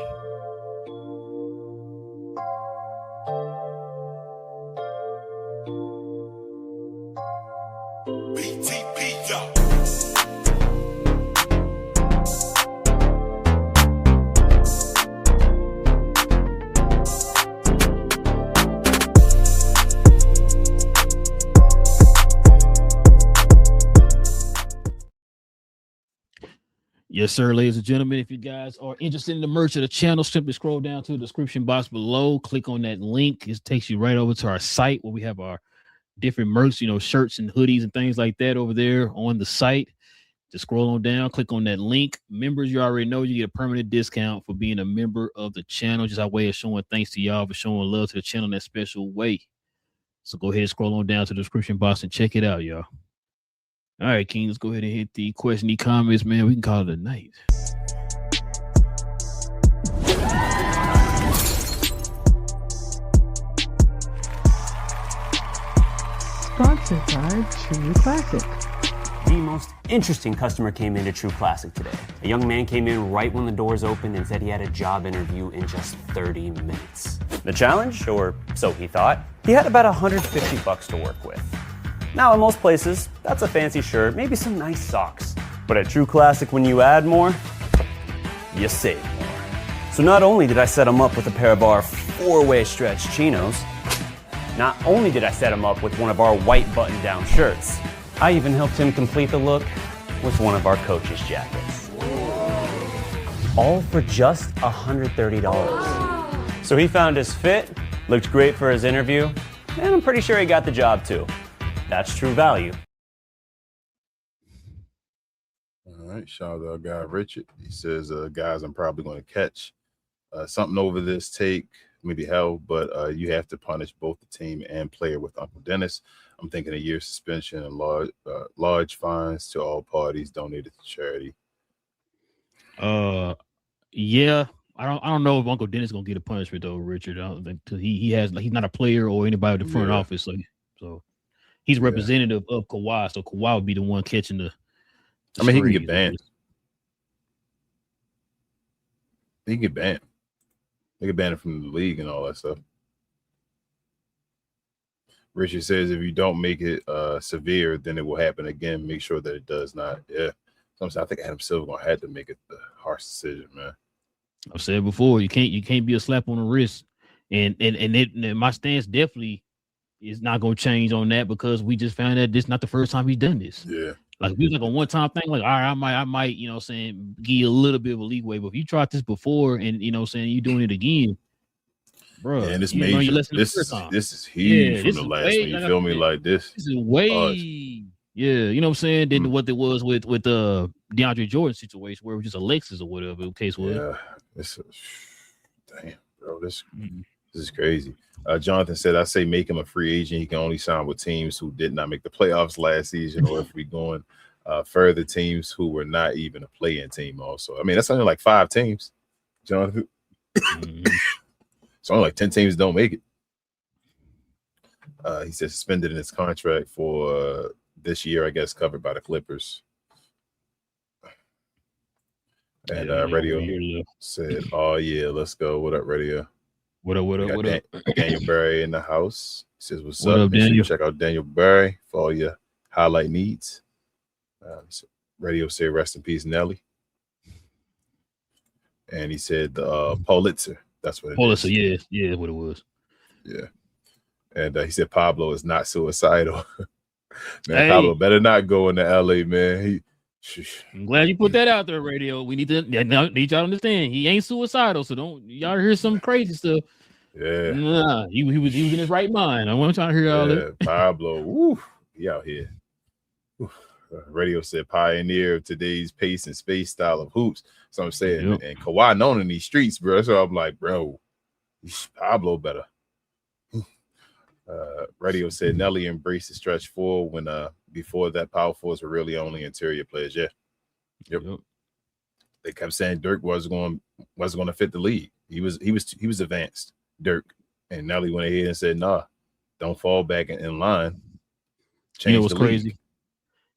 Yes, sir, ladies and gentlemen. If you guys are interested in the merch of the channel, simply scroll down to the description box below. Click on that link. It takes you right over to our site where we have our different merch, shirts and hoodies and things like that over there on the site. Just scroll on down, click on that link. Members, you already know you get a permanent discount for being a member of the channel. Just our way of showing thanks to y'all for showing love to the channel in that special way. So go ahead and scroll on down to the description box and check it out, y'all. All right, King, let's go ahead and hit the question, the comments, man. We can call it a night. Sponsored by True Classic. The most interesting customer came into True Classic today. A young man came in right when the doors opened and said he had a job interview in just 30 minutes. The challenge, or so he thought, he had about $150 to work with. Now, in most places, that's a fancy shirt, maybe some nice socks. But at True Classic, when you add more, you save more. So not only did I set him up with a pair of our 4-way stretch chinos, not only did I set him up with one of our white button-down shirts, I even helped him complete the look with one of our coach's jackets. All for just $130. So he found his fit, looked great for his interview, and I'm pretty sure he got the job too. That's true value. All right, shout out to our guy Richard. He says, guys, I'm probably going to catch something over this take, maybe hell, but you have to punish both the team and player with Uncle Dennis. I'm thinking a year suspension and large fines to all parties donated to charity. Yeah. I don't know if Uncle Dennis is gonna get a punishment though, Richard. I don't think he's not a player or anybody in the front office, so he's representative of Kawhi, so Kawhi would be the one catching the he can get banned. He can get banned. They can ban him from the league and all that stuff. Richard says if you don't make it severe, then it will happen again. Make sure that it does not. Yeah. So I think Adam Silver gonna have to make it the harsh decision, man. I've said before, you can't be a slap on the wrist. And my stance definitely is not gonna change on that because we just found that this is not the first time he's done this. Yeah. Like if it was like a one-time thing, like all right, I might, give you a little bit of a leeway. But if you tried this before and you're doing it again, bro. And it's major. This is huge from the last one. You feel me? Like this. This is way than what it was with DeAndre Jordan situation where it was just Alexis or whatever the case was. Yeah. Damn, bro. This is crazy. Jonathan said, I say make him a free agent. He can only sign with teams who did not make the playoffs last season, or if we going further, teams who were not even a play-in team also. I mean, that's only like 5 teams, Jonathan. It's only like 10 teams don't make it. He said suspended in his contract for this year, I guess, covered by the Clippers. And Radio said, oh, yeah, let's go. What up, Radio? What up? Daniel Barry in the house. He says, what's up? Daniel? Check out Daniel Barry for all your highlight needs. Radio said, rest in peace, Nelly. And he said, Pulitzer. That's what it Pulitzer, is. yeah, what it was. Yeah. And he said Pablo is not suicidal. Man, Hey. Pablo better not go into LA, man. I'm glad you put that out there, radio. We need y'all to understand he ain't suicidal, so don't y'all hear some crazy stuff. Yeah. Nah, he was in his right mind. I want trying to hear all that. Pablo, woo, he out here. Radio said pioneer of today's pace and space style of hoops. So I'm saying, and Kawhi known in these streets, bro. So I'm like, bro, Pablo better. Radio said Nelly embraced the stretch four when before that power force were really only interior players. Yeah. Yep. They kept saying Dirk wasn't going to fit the league. He was advanced, Dirk. And Nelly went ahead and said, nah, don't fall back in line. Change what's crazy?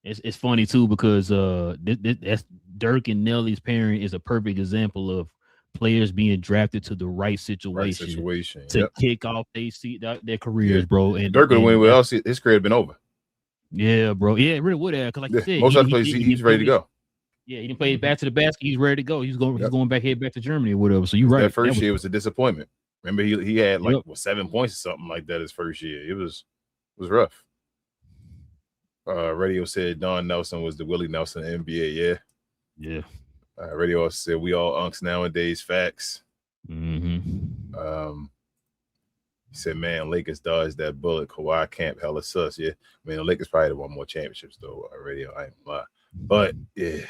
It's funny too because that's Dirk and Nelly's pairing is a perfect example of players being drafted to the right situation to kick off their careers, bro. And Dirk would have went where else his career had been over. Yeah, bro. Yeah, it really would have. Because like you said, most other places he's ready to go. Yeah, he didn't play back to the basket. He's ready to go. He's going back to Germany or whatever. So you're right. That first year was a disappointment. Remember, he had 7 points or something like that his first year. It was rough. Radio said Don Nelson was the Willie Nelson of the NBA. Yeah. Radio also said we all unks nowadays. Facts. Mm-hmm. He said, man, Lakers dodged that bullet. Kawhi camp hella sus. Yeah. I mean, the Lakers probably won more championships though. Radio, I ain't gonna lie. But yeah.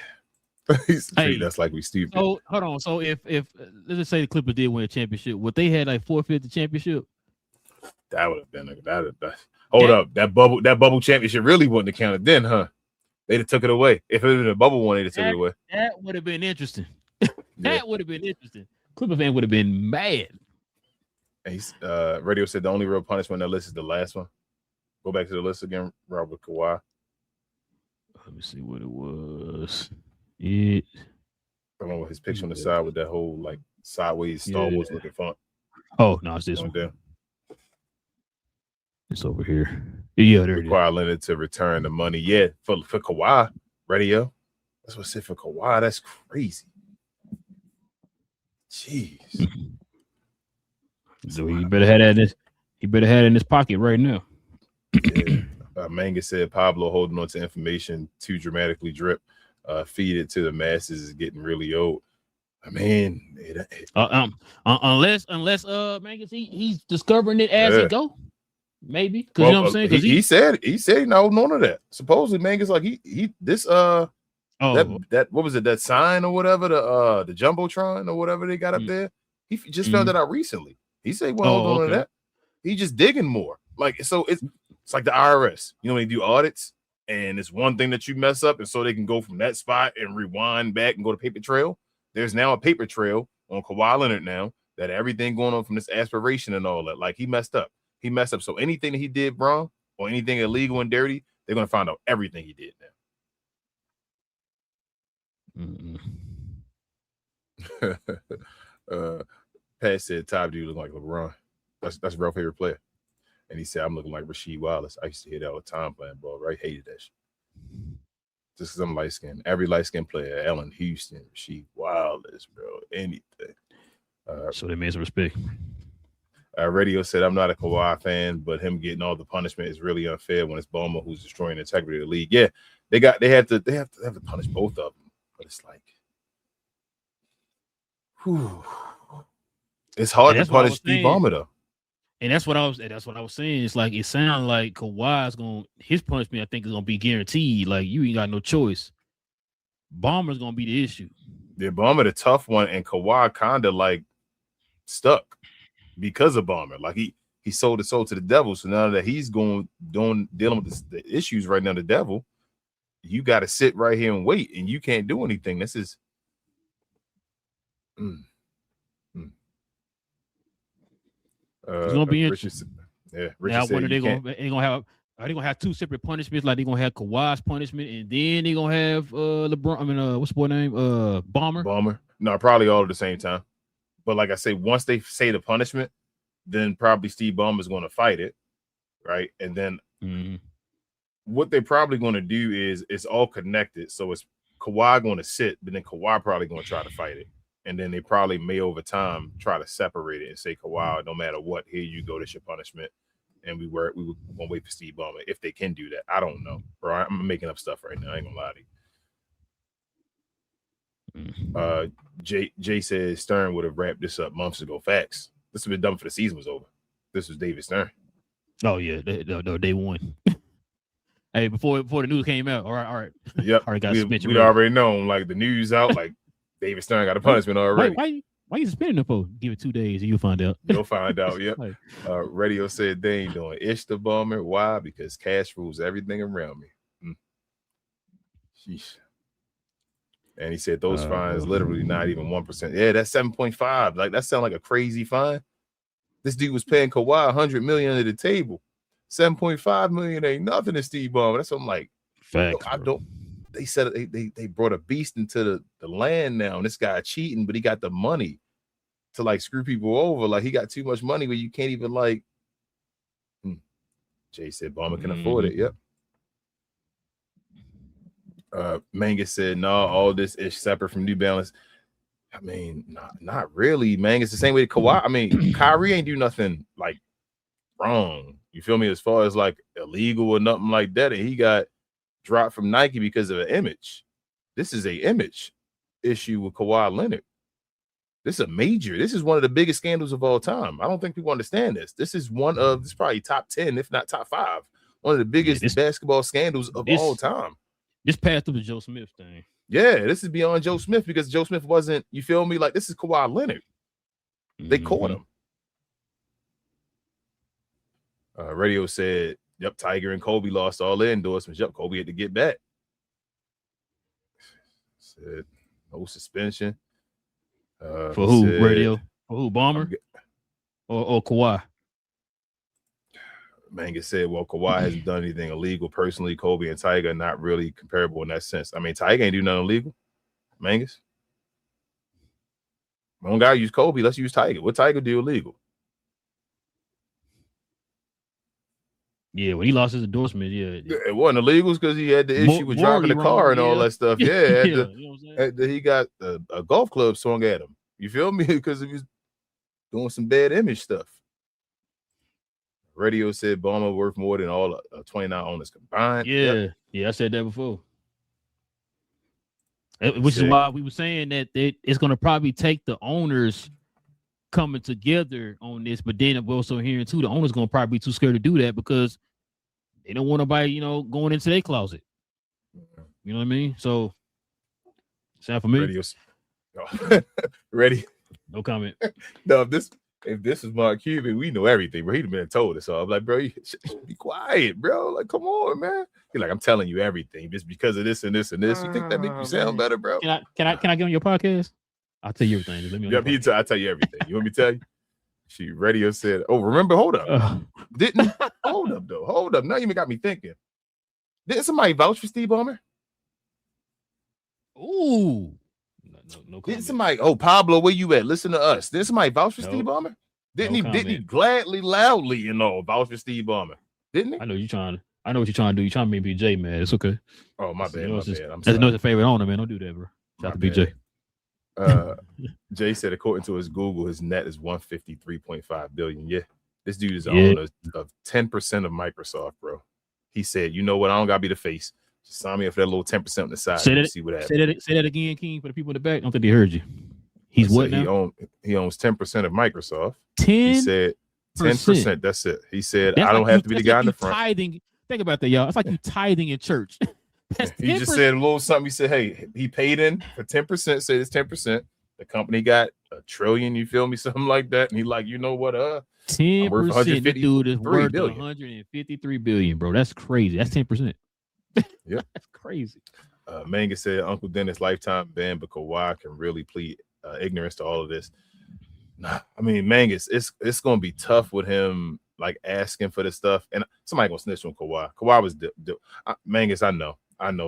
That's like we stupid. So hold on. So if let's just say the Clippers did win a championship, would they had like 4/5 the championship? That would have been that bubble championship really wouldn't have counted then, huh? They'd have took it away. If it was a bubble one, they'd have took it away. That would have been interesting. That would have been interesting. Clipper fan would have been mad. And Radio said the only real punishment on that list is the last one. Go back to the list again, Robert Kawhi. Let me see what it was. I don't know his picture on the side with that whole like sideways Star Wars looking font. Oh no, it's this one. Down. It's over here. Yeah, there it is. Require Leonard to return the money. Yeah, for Kawhi, Radio. That's what I said for Kawhi. That's crazy. Jeez. So he better have that in his. He better have it in his pocket right now. Yeah. Manga said Pablo holding on to information too dramatically drip. Feed it to the masses is getting really old. I mean, unless Manga he's discovering it as it go. Maybe because you know what I'm saying. Because he said he not holding on to that. Supposedly, Manga's like that what was it, that sign or whatever, the Jumbotron or whatever they got up there. He just found that out recently. He said he won't hold on to that. He just digging more. Like so it's like the IRS. You know, when they do audits and it's one thing that you mess up, and so they can go from that spot and rewind back and go to paper trail. There's now a paper trail on Kawhi Leonard now that everything going on from this aspiration and all that. Like he messed up. So anything that he did wrong or anything illegal and dirty, they're gonna find out everything he did now. Pat said top dude look like LeBron. That's a real favorite player. And he said, I'm looking like Rasheed Wallace. I used to hear that all the time playing ball, right? Hated that shit. Just because I'm light-skinned. Every light-skinned player, Allen Houston, Rasheed Wallace, bro, anything. So they made some respect. Radio said, I'm not a Kawhi fan, but him getting all the punishment is really unfair when it's Ballmer who's destroying the integrity of the league. Yeah, they have to punish both of them. But it's like, it's hard to punish Steve Ballmer though. And that's what I was saying. It's like it sounds like Kawhi's his punishment, I think, is gonna be guaranteed. Like you ain't got no choice. Ballmer's gonna be the issue. Yeah, Ballmer the tough one, and Kawhi kind of like stuck because of Ballmer. Like he sold his soul to the devil. So now that he's dealing with the issues right now, the devil, you got to sit right here and wait, and you can't do anything. This is. It's gonna be interesting. Yeah, now when are they gonna have two separate punishments? Like they're gonna have Kawhi's punishment, and then they're gonna have LeBron. I mean, what's the boy name? Ballmer. No, probably all at the same time. But like I say, once they say the punishment, then probably Steve Ballmer's going to fight it, right? And then what they're probably going to do is it's all connected. So it's Kawhi going to sit, but then Kawhi probably going to try to fight it. And then they probably may over time try to separate it and say, Kawhi, no matter what, here you go, this your punishment. And we were gonna wait for Steve Ballmer if they can do that. I don't know, bro. I'm making up stuff right now. I ain't gonna lie to you. Jay says Stern would have wrapped this up months ago. Facts. This would have been done for the season was over. This was David Stern. Oh yeah, day one. Hey, before the news came out, all right. Yep, we'd already known. Like the news out, like David Stern got a punishment already. Why you suspending him for? Give it 2 days and you'll find out. You'll find out. Yep. Radio said they ain't doing ish the Ballmer. Why? Because cash rules everything around me. Sheesh. And he said those fines literally not even 1%. Yeah, that's 7.5. Like that sounds like a crazy fine. This dude was paying Kawhi $100 million under the table. 7.5 million ain't nothing to Steve Ballmer. That's what I'm like. Facts, they said they brought a beast into the land now, and this guy cheating, but he got the money to like screw people over. Like he got too much money where you can't even like. Jay said Ballmer can afford it. Yep. Mangus said no, all this is separate from New Balance. I mean, not really, man. It's the same way to Kawhi. I mean, Kyrie ain't do nothing like wrong. You feel me? As far as like illegal or nothing like that, and he got dropped from Nike because of an image. This is a image issue with Kawhi Leonard. This is one of the biggest scandals of all time. I don't think people understand this. This is probably top 10, if not top 5. One of the biggest basketball scandals of all time. This passed through the Joe Smith thing. Yeah, this is beyond Joe Smith because Joe Smith wasn't, you feel me? Like this is Kawhi Leonard. They caught him. Radio said, yep, Tiger and Kobe lost all their endorsements. Yep, Kobe had to get back. Said no suspension. For who? Radio? For who? Ballmer? Or Kawhi? Mangus said, well, Kawhi hasn't done anything illegal. Personally, Kobe and Tiger are not really comparable in that sense. I mean, Tiger ain't do nothing illegal. Mangus. One guy use Kobe. Let's use Tiger. What Tiger do illegal? Yeah, when he lost his endorsement, it wasn't illegal because he had the issue with driving the car and all that stuff. Yeah, you know what I'm saying? He got a golf club swung at him. You feel me? Because he was doing some bad image stuff. Radio said Ballmer worth more than all 29 owners combined. Yeah, I said that before. Which is why we were saying that it's going to probably take the owners coming together on this, but then we're also hearing too the owners going to probably be too scared to do that because they don't want nobody, going into their closet. You know what I mean? So, sound familiar? Ready? No comment. No, if this is Mark Cuban, we know everything, bro. He'd have been told us all. I'm like, bro, you should be quiet, bro. Like, come on, man. He's like, I'm telling you everything just because of this and this and this. You think that makes you sound better, bro? Can I get on your podcast? I'll tell you everything. Just let me I'll tell you everything. You want me to tell you? Radio said, oh, remember, hold up. Hold up, though. Hold up. Now you even got me thinking. Didn't somebody vouch for Steve Ballmer? Ooh. No didn't somebody, Pablo, where you at? Listen to us. Didn't somebody vouch for Steve Ballmer? Didn't he gladly, loudly, vouch for Steve Ballmer? Didn't he? I know what you're trying to do. You're trying to make BJ mad. It's okay. Oh, my bad. That's a favorite owner, man. Don't do that, bro. Shout out to BJ. Jay said, according to his Google, his net is $153.5 billion. Yeah, this dude is the owner of 10% of Microsoft, bro. He said, you know what? I don't gotta be the face. Just sign me up for that little 10% on the side. See what happens. Say that again, King, for the people in the back. I don't think they heard you. He's what now? He owns 10% of Microsoft. 10%. He said 10%. That's it. He said, I don't have to be the guy in the front. Tithing. Think about that, y'all. It's like you tithing in church. He just said a little something. He said, hey, he paid in for 10%. Say it's 10%. The company got $1 trillion. You feel me? Something like that. And he like, you know what? 10%. The dude is worth $153 billion, bro. That's crazy. That's 10%. Yeah, that's crazy. Manga said Uncle Dennis lifetime ban, but Kawhi can really plead ignorance to all of this. Nah, I mean, Mangus, it's gonna be tough with him like asking for this stuff, and somebody gonna snitch on Kawhi. Kawhi was Mangus. I know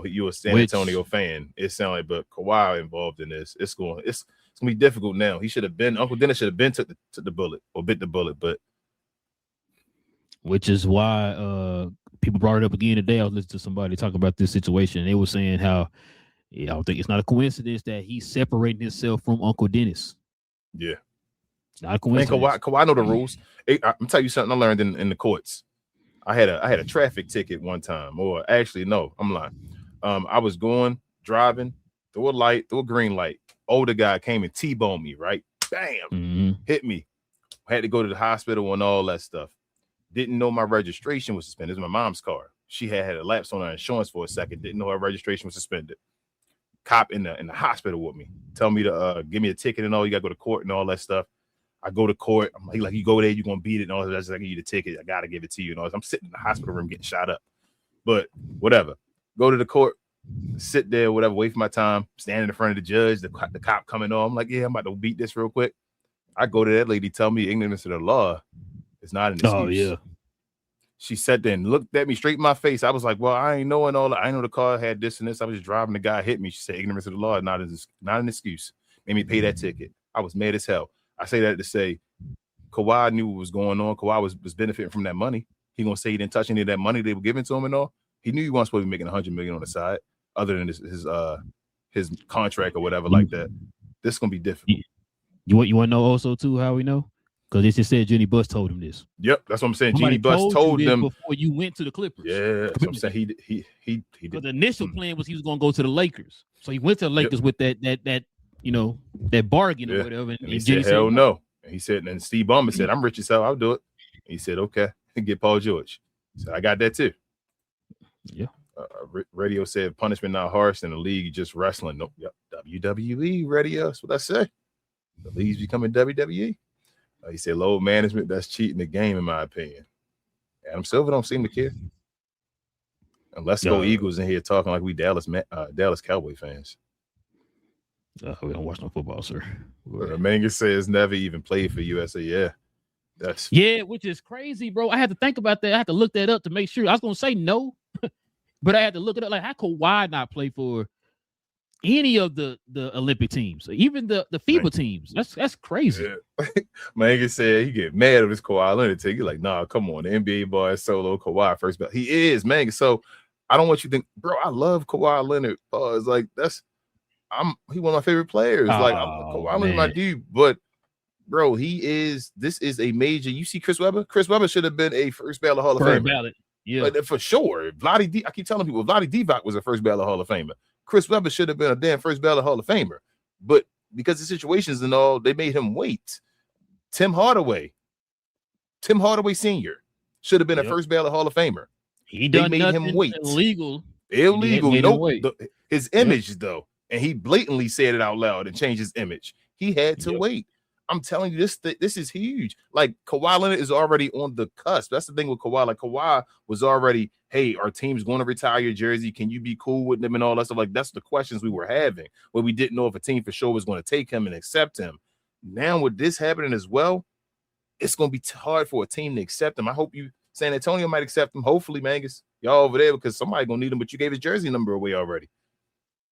you're a San Antonio fan. It sounded like, but Kawhi involved in this. It's gonna be difficult now. Uncle Dennis should have been took the bullet or bit the bullet, but which is why people brought it up again today. I was listening to somebody talk about this situation. And they were saying how, Yeah, I don't think it's not a coincidence that he's separating himself from Uncle Dennis. Yeah. It's not a coincidence. Man, Kawhi know the rules. I'm tell you something I learned in the courts. I had a traffic ticket one time, or actually, no, I'm lying. I was driving through a green light. Older guy came and T-boned me, right? Bam, hit me. Had to go to the hospital and all that stuff. Didn't know my registration was suspended. It was my mom's car. She had a lapse on her insurance for a second. Didn't know her registration was suspended. Cop in the hospital with me. Tell me to give me a ticket and all. You got to go to court and all that stuff. I go to court. I'm like, you go there, you're going to beat it and all that. That's like, I give you the ticket. I got to give it to you. And all that. I'm sitting in the hospital room getting shot up. But whatever. Go to the court, sit there, whatever, wait for my time, standing in front of the judge, the cop coming on. I'm like, yeah, I'm about to beat this real quick. I go to that lady, tell me ignorance of the law is not an excuse. Oh, yeah. She sat there and looked at me straight in my face. I was like, well, I ain't knowing all that. I know the car had this and this. I was just driving. The guy hit me. She said, ignorance of the law is not an excuse. Made me pay that ticket. I was mad as hell. I say that to say Kawhi knew what was going on. Kawhi was benefiting from that money. He gonna say he didn't touch any of that money they were giving to him and all. He knew he wasn't supposed to be making $100 million on the side, other than his contract or whatever like that. This is gonna be difficult. You want to know also too how we know? Because they just said Jeannie Buss told him this. Yep, that's what I'm saying. Jeannie Buss told them before you went to the Clippers. Yeah, that's what I'm saying. He did. The initial plan was he was gonna go to the Lakers, so he went to the Lakers with that that bargain or whatever. And he said, hell no. And he said, and Steve Ballmer said, I'm rich as hell, I'll do it. And he said, okay, get Paul George. So I got that too. Yeah. Radio said punishment not harsh in the league, just wrestling. Nope. Yep. WWE radio. That's what I say. The league's becoming WWE. He said load management, that's cheating the game, in my opinion. Adam Silver don't seem to care. And let's go Eagles in here talking like we Dallas Cowboy fans. We don't watch no football, sir. Mangus says never even played for USA. Yeah, which is crazy, bro. I had to think about that. I had to look that up to make sure. I was gonna say no, but I had to look it up. Like, how could Kawhi not play for any of the Olympic teams, even the FIBA teams? That's crazy. Yeah. Mangus said he get mad at this Kawhi Leonard take. You're like, nah, come on, the NBA boy is solo Kawhi first ballot. He is, Mangus. So I don't want you to think, bro. I love Kawhi Leonard. It's like he one of my favorite players. Kawhi Leonard, my dude. But bro, this is a major. You see Chris Webber? Chris Webber should have been a first ballot Hall of Famer. Yeah. But for sure. I keep telling people, Vlade Divac was a first ballot Hall of Famer. Chris Webber should have been a damn first ballot Hall of Famer. But because of situations and all, they made him wait. Tim Hardaway Sr. should have been a first ballot Hall of Famer. They made him wait. Illegal. No, his image though. And he blatantly said it out loud and changed his image. He had to wait. I'm telling you, this is huge. Like, Kawhi Leonard is already on the cusp. That's the thing with Kawhi. Like, Kawhi was already, hey, our team's going to retire your jersey. Can you be cool with them and all that stuff? Like, that's the questions we were having, where we didn't know if a team for sure was going to take him and accept him. Now, with this happening as well, it's going to be hard for a team to accept him. I hope San Antonio might accept him. Hopefully, Mangus, y'all over there, because somebody going to need him, but you gave his jersey number away already.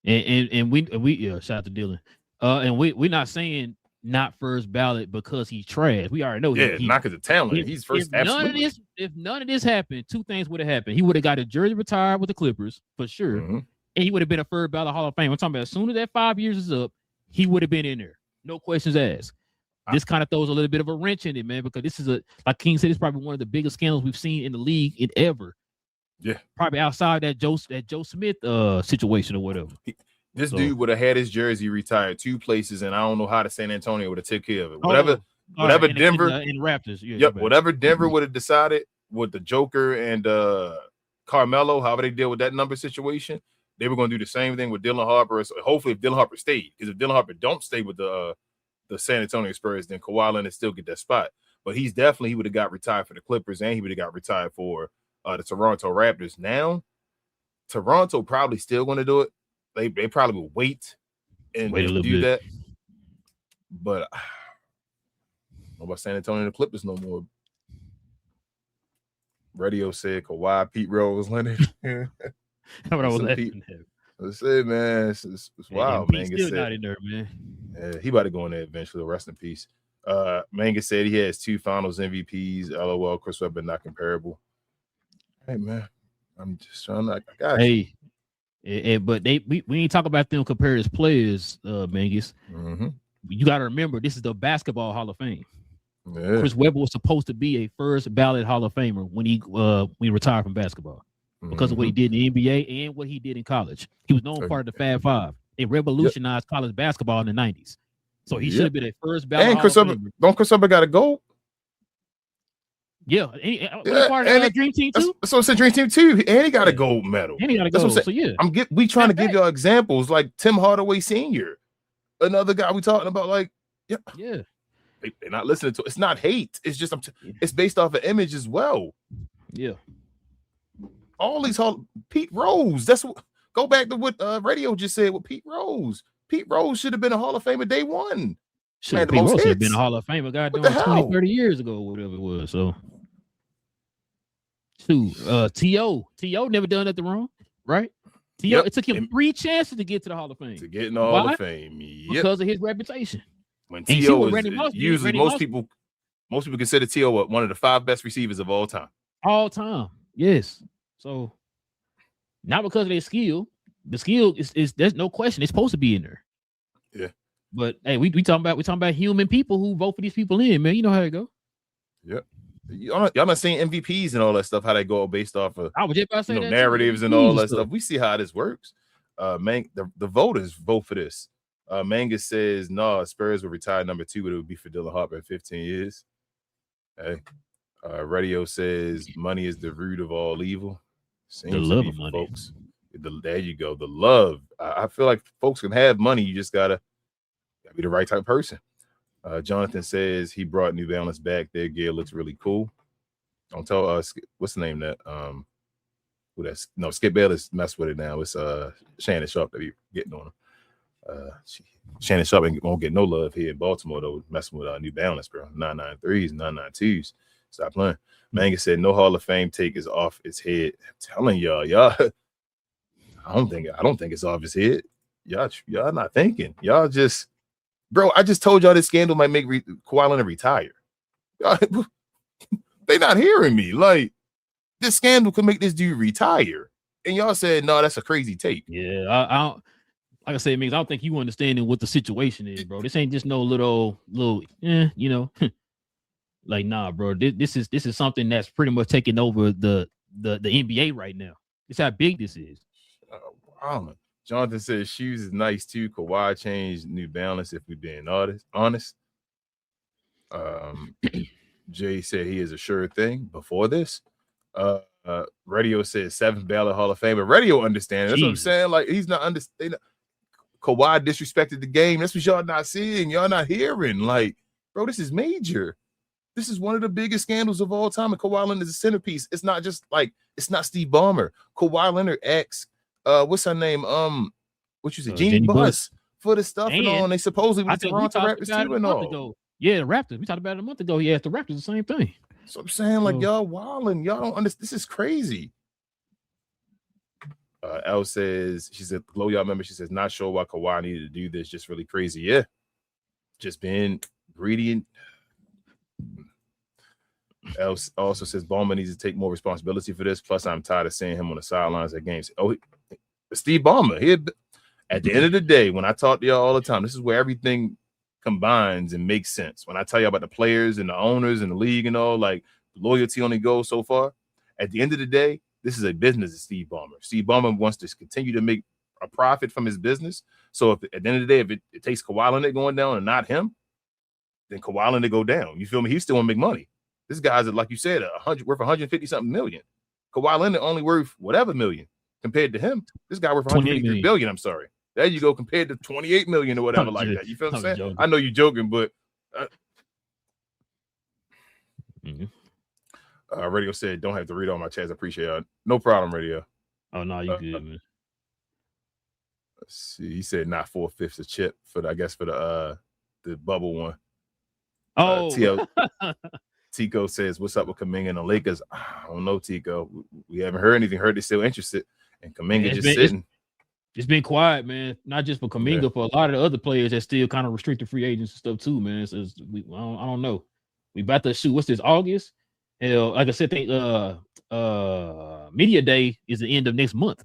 And we shout out to Dylan. And we're not saying not first ballot because he's trash. We already know. Yeah, not because of talent. He's first. If none of this happened, two things would have happened. He would have got a jersey retired with the Clippers for sure, and he would have been a first ballot Hall of Fame. I'm talking about as soon as that 5 years is up, he would have been in there. No questions asked. This kind of throws a little bit of a wrench in it, man, because this is like King said, it's probably one of the biggest scandals we've seen in the league in ever. Yeah, probably outside that Joe Smith situation or whatever. This dude would have had his jersey retired 2 places, and I don't know how the San Antonio would have took care of it. Whatever Denver and Raptors. Whatever Denver would have decided with the Joker and Carmelo, however they deal with that number situation, they were going to do the same thing with Dylan Harper. So hopefully, if Dylan Harper stayed, because if Dylan Harper don't stay with the San Antonio Spurs, then Kawhi Leonard still get that spot. But he would have got retired for the Clippers, and he would have got retired for the Toronto Raptors. Now, Toronto probably still going to do it. They probably will wait and do that. But I don't know about San Antonio and the Clippers no more. Radio said Kawhi, Pete Rose, Leonard. What I was asking him. Let's say, man, it's wild. Mangus still not in there, man. Yeah, he about to go in there eventually. Rest in peace. Mangus said he has 2 Finals MVPs. LOL, Chris Webber not comparable. Hey, man, I'm just trying to. I got you. But we ain't talk about them compared as players, Mangus. Mm-hmm. You got to remember, this is the Basketball Hall of Fame. Yeah. Chris Webber was supposed to be a first ballot Hall of Famer when he retired from basketball because of what he did in the NBA and what he did in college. He was known part of the Fab Five. They revolutionized college basketball in the 90s. So he should have been a first ballot. And Chris Webber, don't Chris Webber got a goal? Yeah, part of the Dream Team too. So it's a Dream Team too, and he got a gold medal. And he got a gold. So yeah, we trying to give y'all examples like Tim Hardaway Sr., another guy we talking about. Like, yeah, they're not listening to. It's not hate. It's just it's based off an image as well. Yeah, all these Pete Rose. That's what. Go back to what Radio just said with Pete Rose. Pete Rose should have been a Hall of Famer day one. Pete Rose should have been a Hall of Famer, goddamn, 20, 30 years ago, whatever it was. So, T.O. never done nothing wrong, right? T.O. It took him 3 chances to get to the Hall of Fame. To get in the Hall of Fame, because of his reputation. When T.O. is usually most people consider T.O. one of the 5 best receivers of all time. All time, yes. So, not because of their skill. The skill is there's no question it's supposed to be in there. Yeah. But hey, we talking about human people who vote for these people in, man. You know how it go. Yep. Y'all not seeing MVPs and all that stuff, how they go based off of I was just about to say that narratives and all that stuff. We see how this works. The voters vote for this. Mangus says, no, Spurs will retire number 2, but it would be for Dylan Harper in 15 years. Hey. Radio says money is the root of all evil. Seems the love of money. Folks. There you go. The love. I feel like folks can have money. You just gotta be the right type of person. Jonathan says he brought New Balance back. Their gear looks really cool. Don't tell us what's the name that who that's no Skip Bayless messed with it now. It's Shannon Sharp that be getting on him. Shannon Sharp won't get no love here in Baltimore though, messing with New Balance, bro. 993s, 992s. Stop playing. Manga said no Hall of Fame take is off its head. I'm telling y'all. I don't think it's off his head. Y'all not thinking. Y'all just, bro. I just told y'all this scandal might make Kawhi Leonard retire. They not hearing me. Like this scandal could make this dude retire, and y'all said no. That's a crazy take. Yeah, I don't. Like I said, I don't think you understanding what the situation is, bro. This ain't just no little, you know. Like nah, bro. This is something that's pretty much taking over the NBA right now. It's how big this is. Wow. Jonathan says shoes is nice too. Kawhi changed New Balance if we're being honest. Jay said he is a sure thing before this. Radio says 7th ballot Hall of Famer. Radio understands. That's what I'm saying. Like he's not understanding. Kawhi disrespected the game. That's what y'all not seeing. Y'all not hearing. Like, bro, this is major. This is one of the biggest scandals of all time. And Kawhi Leonard is a centerpiece. It's not just like it's not Steve Ballmer. Kawhi Leonard asked what's her name? What you say, Jeannie Buss for the stuff and all. And they supposedly with the Toronto Raptors too and all. Yeah, the Raptors. We talked about it a month ago. He asked the Raptors the same thing. So I'm saying, like, y'all wilding. Y'all don't understand. This is crazy. Elle says, she said, Glow y'all member, she says, not sure why Kawhi needed to do this. Just really crazy. Yeah. Just being greedy. And Elle also says, Ballmer needs to take more responsibility for this. Plus, I'm tired of seeing him on the sidelines at games. Steve Ballmer. At the end of the day, when I talk to y'all all the time, this is where everything combines and makes sense. When I tell you about the players and the owners and the league and all, like loyalty only goes so far. At the end of the day, this is a business of Steve Ballmer. Steve Ballmer wants to continue to make a profit from his business. So if at the end of the day, if it takes Kawhi Leonard going down and not him, then Kawhi Leonard go down. You feel me? He still want to make money. This guy's, like you said, worth 150 something million. Kawhi Leonard only worth whatever million compared to him. This guy worth 153 billion. I'm sorry. There you go, compared to 28 million or whatever like that. You feel what I'm saying? Joking. I know you're joking, but Radio said, don't have to read all my chats. I appreciate it. No problem, Radio. Oh, no, you good, man. Let's see. He said not 4/5 a chip for the bubble one. Oh, Tico says, what's up with Kuminga and the Lakers? I don't know, Tico. We haven't heard anything. Heard they're still interested. And Kuminga sitting. It's been quiet, man. Not just for Kuminga, for a lot of the other players that still kind of restricted free agents and stuff too, man. So I don't know. We about to shoot. What's this? August? Hell, like I said, media day is the end of next month.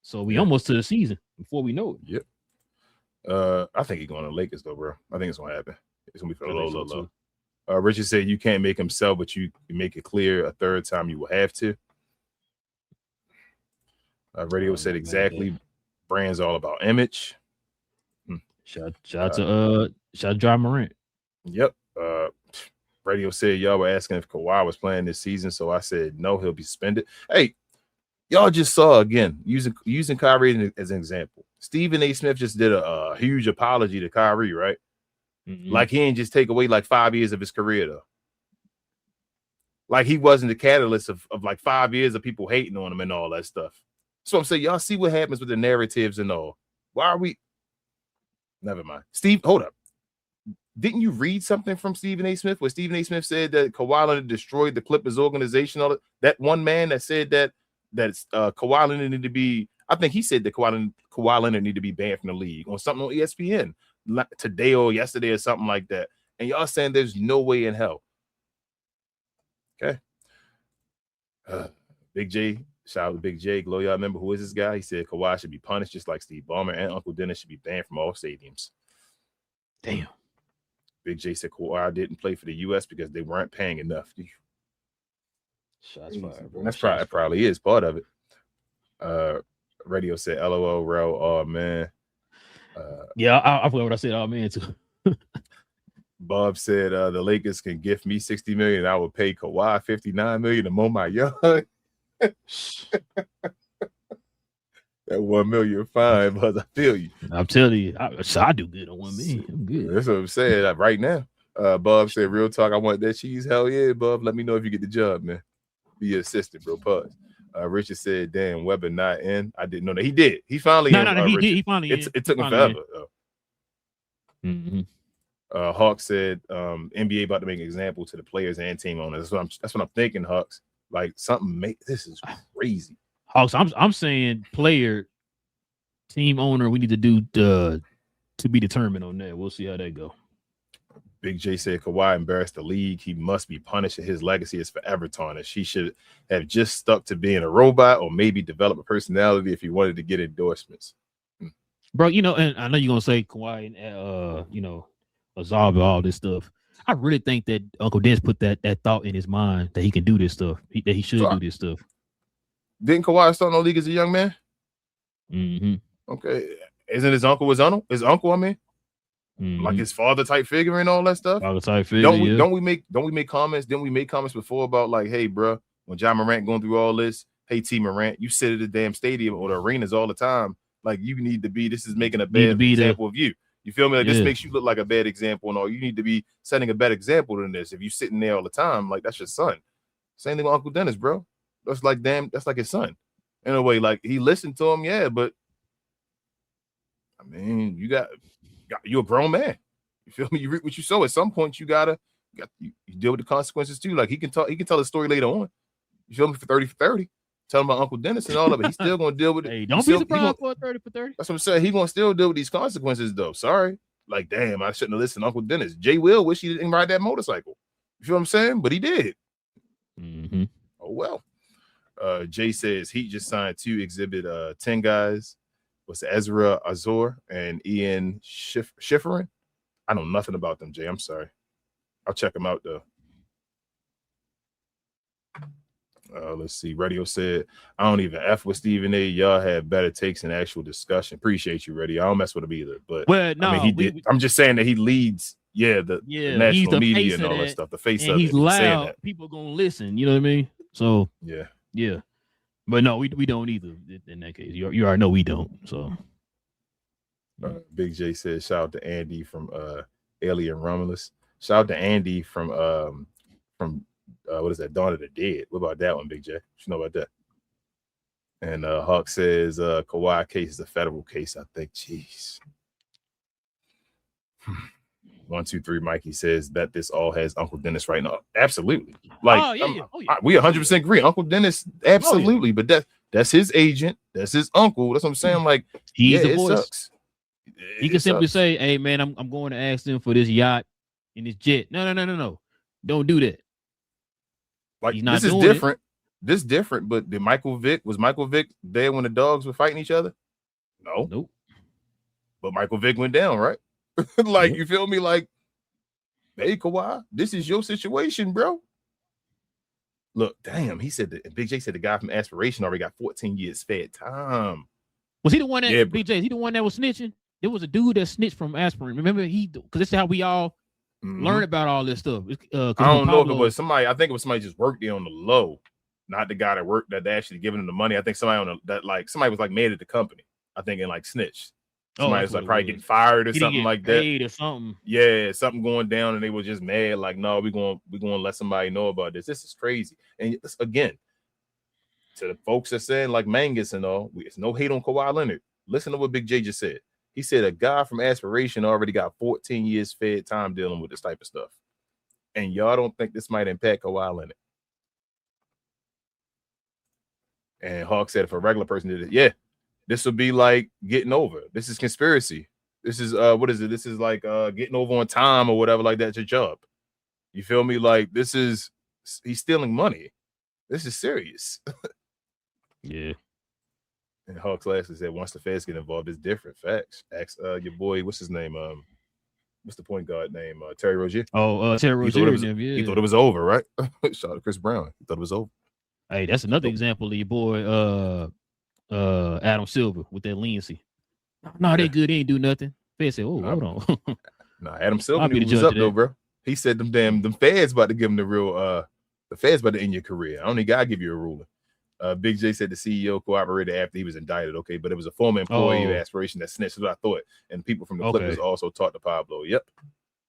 So we almost to the season before we know it. Yep. I think he's going to Lakers though, bro. I think it's gonna happen. It's gonna be for low. Richard said you can't make him sell, but you can make it clear a third time you will have to. Radio said exactly. Brand's all about image. Shout to John Morant. Yep. Radio said y'all were asking if Kawhi was playing this season, so I said no, he'll be suspended. Hey, y'all just saw again using Kyrie as an example. Stephen A. Smith just did a huge apology to Kyrie, right? Mm-hmm. Like he didn't just take away like 5 years of his career though. Like he wasn't the catalyst of like 5 years of people hating on him and all that stuff. So I'm saying y'all see what happens with the narratives and all. Why are we? Never mind. Steve, hold up. Didn't you read something from Stephen A. Smith where Stephen A. Smith said that Kawhi Leonard destroyed the Clippers organization? All that one man that said that Kawhi Leonard needed to be. I think he said that Kawhi Leonard needed to be banned from the league on something on ESPN today or yesterday or something like that. And y'all saying there's no way in hell. Okay. Big J, shout out to Big J. Glow, y'all remember who is this guy? He said Kawhi should be punished just like Steve Ballmer and Uncle Dennis should be banned from all stadiums. Damn. Big J said Kawhi didn't play for the U.S. because they weren't paying enough. Shots fired, bro. That's probably is part of it. Radio said, LOL, Rel. Oh, man. Yeah, I forgot what I said. Oh, man, too. Bob said the Lakers can gift me $60 million. I would pay Kawhi $59 million to mow my yard. That $1 million fine, but I feel you. I'm telling you, I do good on $1 million. I'm good. That's what I'm saying right now. Bob said, real talk, I want that cheese. Hell yeah, Bob. Let me know if you get the job, man. Be your assistant, bro. Pause. Richard said, damn, Weber not in. I didn't know that. He did. He finally in. No, he finally in. It took him forever. Mm-hmm. Hawk said, NBA about to make an example to the players and team owners. That's what I'm thinking, Hawks. Like something this is crazy. Hawks, I'm saying player, team owner, we need to do to be determined on that. We'll see how that go. Big J said Kawhi embarrassed the league. He must be punished. His legacy is forever tarnished. He should have just stuck to being a robot or maybe develop a personality if he wanted to get endorsements. Bro, and I know you're going to say Kawhi and, absolve all this stuff. I really think that Uncle Dennis put that thought in his mind that he can do this stuff, that he should do this stuff. Didn't Kawhi start in the league as a young man? Mm-hmm. Okay. Isn't his uncle his uncle, I mean? Mm-hmm. Like his father type figure and all that stuff. Father type figure. Don't we make comments? Didn't we make comments before about like, hey, bro, when John Morant going through all this, hey T Morant, you sit at the damn stadium or the arenas all the time. Like you need to be. This is making a bad example of you. You feel me? Like this makes you look like a bad example, and all you need to be setting a better example than this. If you sitting there all the time, like that's your son. Same thing with Uncle Dennis, bro. That's like that's like his son. In a way, like he listened to him, yeah, but I mean, you're a grown man. You feel me? You reap what you sow. At some point, you deal with the consequences too. Like he can tell a story later on. You feel me? For 30 for 30. Tell him about Uncle Dennis and all of it. He's still gonna deal with it. Hey, don't be surprised for 30 for 30. That's what I'm saying. He's gonna still deal with these consequences, though. Sorry. Like, damn, I shouldn't have listened to Uncle Dennis. Jay Will wish he didn't ride that motorcycle. You feel what I'm saying? But he did. Mm-hmm. Oh well. Jay says he just signed 2 Exhibit 10 guys. What's Ezra Azor and Ian Schifferin? I know nothing about them, Jay. I'm sorry. I'll check them out though. Let's see. Radio said, I don't even F with Stephen A. Y'all have better takes and actual discussion. Appreciate you, Radio. I don't mess with him either. But I mean, he did. I'm just saying that he leads, the national media and all that stuff. The face of it. He's loud. People gonna listen. You know what I mean? So yeah. But no, we don't either. In that case, you already know we don't. So Big J says, shout out to Andy from Alien Romulus. Shout out to Andy from what is that? Dawn of the Dead. What about that one, Big J? What you know about that? And Hawk says Kawhi case is a federal case, I think. Jeez. 1, 2, 3. Mikey says bet this all has Uncle Dennis right now. Absolutely. Like we 100% agree. Uncle Dennis, absolutely. But that's his agent. That's his uncle. That's what I'm saying. Like he's the voice. Sucks. He can simply say, "Hey man, I'm going to ask them for this yacht and this jet." No. Don't do that. Like this is different. this different, but was Michael Vick there when the dogs were fighting each other? No. Nope. But Michael Vick went down, right? Like, you feel me? Like, hey, Kawhi, this is your situation, bro. Look, damn, he said that Big J said the guy from Aspiration already got 14 years fed time. Was he the one that Yeah, Big J? Is he the one that was snitching? There was a dude that snitched from Aspirin. Remember, because this is how we all learn about all this stuff. I don't know if it was somebody. I think it was somebody just worked there on the low, not the guy that worked that actually giving him the money. I think somebody somebody was like mad at the company. I think and like snitched. Somebody was like probably getting fired or something like that. Or something. Yeah, something going down, and they were just mad. Like, no, we're going to let somebody know about this. This is crazy. And again, to the folks that saying like Mangus and all, it's no hate on Kawhi Leonard. Listen to what Big J just said. He said a guy from Aspiration already got 14 years fed time dealing with this type of stuff. And y'all don't think this might impact Kawhi Leonard. And Hawk said if a regular person did it, yeah, this would be like getting over. This is conspiracy. This is what is it? This is like getting over on time or whatever like that. It's your job. You feel me? Like he's stealing money. This is serious. Yeah. And Hawks lastly said once the feds get involved, it's different. Facts. Ask your boy, what's his name? What's the point guard name? Terry Rozier. Oh, Terry Rozier. He thought it was over, right? Shout out to Chris Brown. He thought it was over. Hey, that's another example of your boy Adam Silver with that leniency. No, they good. They ain't do nothing. Feds said, "Oh, hold on." Nah, Adam Silver knew what was up though, bro. He said them feds about to give him the real the feds about to end your career. I only gotta give you a ruling. Big J said the CEO cooperated after he was indicted. Okay, but it was a former employee of Aspiration that snitched. That's what I thought. And people from the Clippers also talked to Pablo. Yep.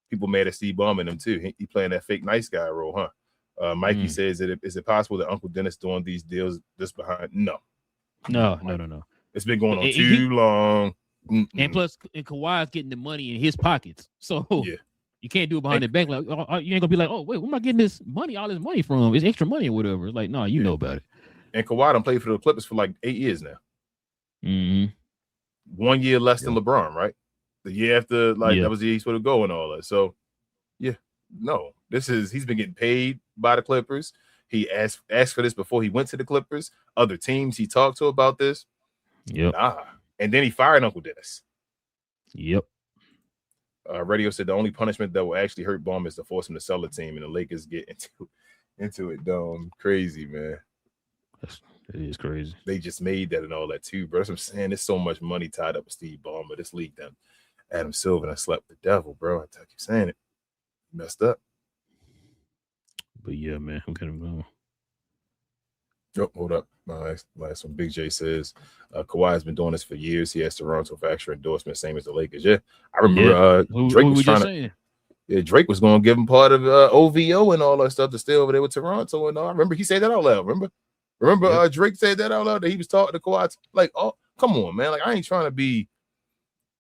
People mad at Steve Ballmer and him too. He playing that fake nice guy role, huh? Mikey says is it possible that Uncle Dennis doing these deals this behind? No. It's been going on too long. And plus, Kawhi's getting the money in his pockets. So you can't do it behind the back. Like you ain't gonna be like, oh wait, where am I getting this money? All this money from? It's extra money or whatever. It's like, no, you know about it. And Kawhi done played for the Clippers for like 8 years now. 1 year less than LeBron, right? The year after, that was the year he's supposed to go and all that. So, he's been getting paid by the Clippers. He asked for this before he went to the Clippers. Other teams he talked to about this. Yep. And then he fired Uncle Dennis. Yep. Radio said the only punishment that will actually hurt Baum is to force him to sell the team, and the Lakers get into it. Crazy, man. It is crazy. They just made that and all that too, bro. That's what I'm saying. There's so much money tied up with Steve Ballmer. This league done Adam Silver and I slept the devil, bro. I keep saying it. Messed up. But yeah, man, I'm kind of going. Oh, hold up. My last one. Big J says Kawhi has been doing this for years. He has Toronto for extra endorsement, same as the Lakers. Yeah, I remember Drake was trying to. Yeah, Drake was going to give him part of OVO and all that stuff to stay over there with Toronto and all. I remember he said that out loud. Remember Drake said that out loud that he was talking to Kawhi. Like, oh, come on, man. Like, I ain't trying to be.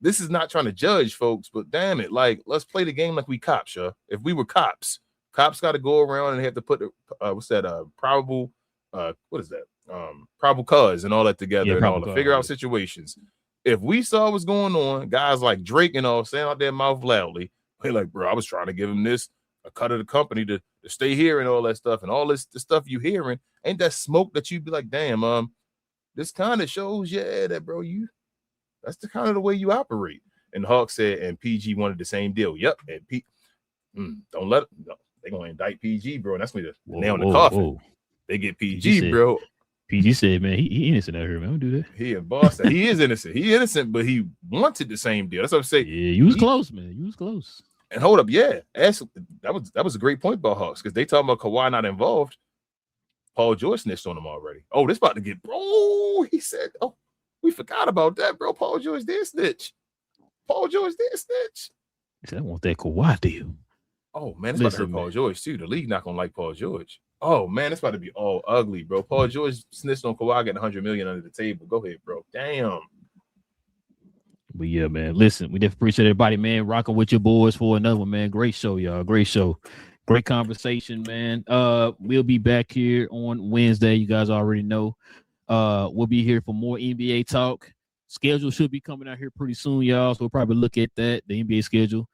This is not trying to judge folks, but damn it, like, let's play the game like we cops, yo. If we were cops got to go around and have to put the probable probable cause and all that together and all to figure out situations. If we saw what's going on, guys like Drake and all saying out their mouth loudly, hey, like, bro, I was trying to give him this a cut of the company to stay here and all that stuff and all this the stuff you hearing, ain't that smoke that you'd be like, damn, this kind of shows, that bro, that's the kind of the way you operate. And Hawk said, and PG wanted the same deal. Yep, and don't let no, they're gonna indict PG, bro, and that's me the nail in the coffin. Whoa. They get PG, bro. PG said, man, he innocent out here, man. Don't do that. He a boss. He is innocent. He innocent, but he wanted the same deal. That's what I'm saying. Yeah, you was close, man. You was close. And hold up, that was a great point about Hawks because they talking about Kawhi not involved. Paul George snitched on him already. Oh, this about to get bro. He said, oh, we forgot about that, bro. Paul George did snitch. He said, I want that Kawhi deal. Oh man, it's about to hurt Paul George too. The league not gonna like Paul George. Oh man, it's about to be all ugly, bro. Paul George snitched on Kawhi getting $100 million under the table. Go ahead, bro. Damn. But yeah, man. Listen, we definitely appreciate everybody, man, rocking with your boys for another one, man. Great show, y'all. Great show. Great conversation, man. We'll be back here on Wednesday. You guys already know. We'll be here for more NBA talk. Schedule should be coming out here pretty soon, y'all. So we'll probably look at that, the NBA schedule.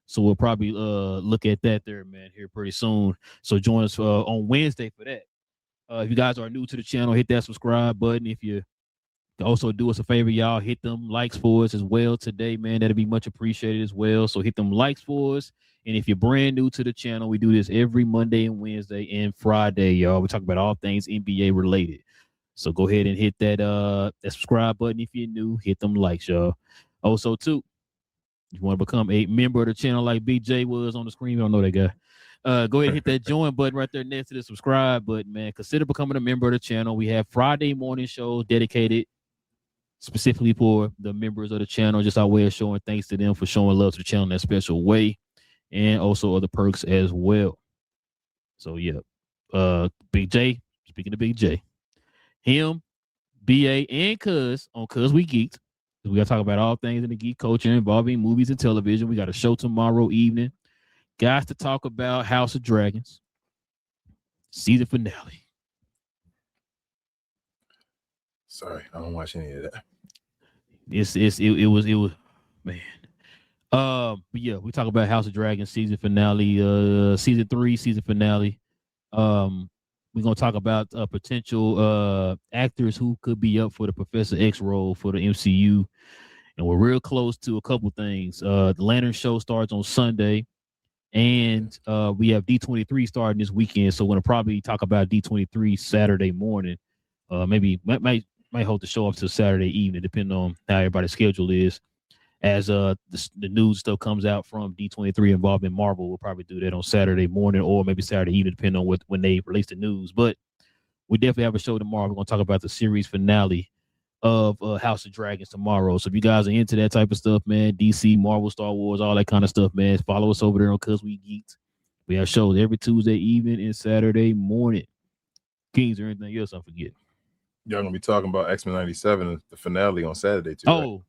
So we'll probably look at that there, man, here pretty soon. So join us on Wednesday for that. If you guys are new to the channel, hit that subscribe button. If you also do us a favor, y'all, hit them likes for us as well today, man. That'd be much appreciated as well. So hit them likes for us. And if you're brand new to the channel, we do this every Monday and Wednesday and Friday, y'all. We talk about all things NBA related. So go ahead and hit that subscribe button if you're new. Hit them likes, y'all. Also, too, if you want to become a member of the channel like BJ was on the screen, I don't know that guy. Go ahead and hit that join button right there next to the subscribe button, man. Consider becoming a member of the channel. We have Friday morning shows dedicated specifically for the members of the channel. Just our way of showing thanks to them for showing love to the channel in that special way. And also other perks as well. So, yeah. Big J, speaking of Big J, him, BA, and Cuz on Cuz We Geeked. We got to talk about all things in the geek culture involving movies and television. We got a show tomorrow evening. Guys to talk about House of Dragons season finale. Sorry, I don't watch any of that. It was man. But yeah, we talk about House of Dragons season finale, season 3 season finale. We're gonna talk about potential actors who could be up for the Professor X role for the MCU, and we're real close to a couple things. The Lantern show starts on Sunday, and we have D23 starting this weekend. So we're gonna probably talk about D23 Saturday morning. Maybe might hold the show up to Saturday evening, depending on how everybody's schedule is. As the news stuff comes out from D23 involving Marvel, we'll probably do that on Saturday morning or maybe Saturday evening, depending on when they release the news. But we definitely have a show tomorrow. We're going to talk about the series finale of House of Dragons tomorrow. So if you guys are into that type of stuff, man, DC, Marvel, Star Wars, all that kind of stuff, man, follow us over there on Cuz We Geeked. We have shows every Tuesday evening and Saturday morning. Kings or anything else I'm forgetting? Y'all going to be talking about X-Men 97, the finale on Saturday, too, Oh, right?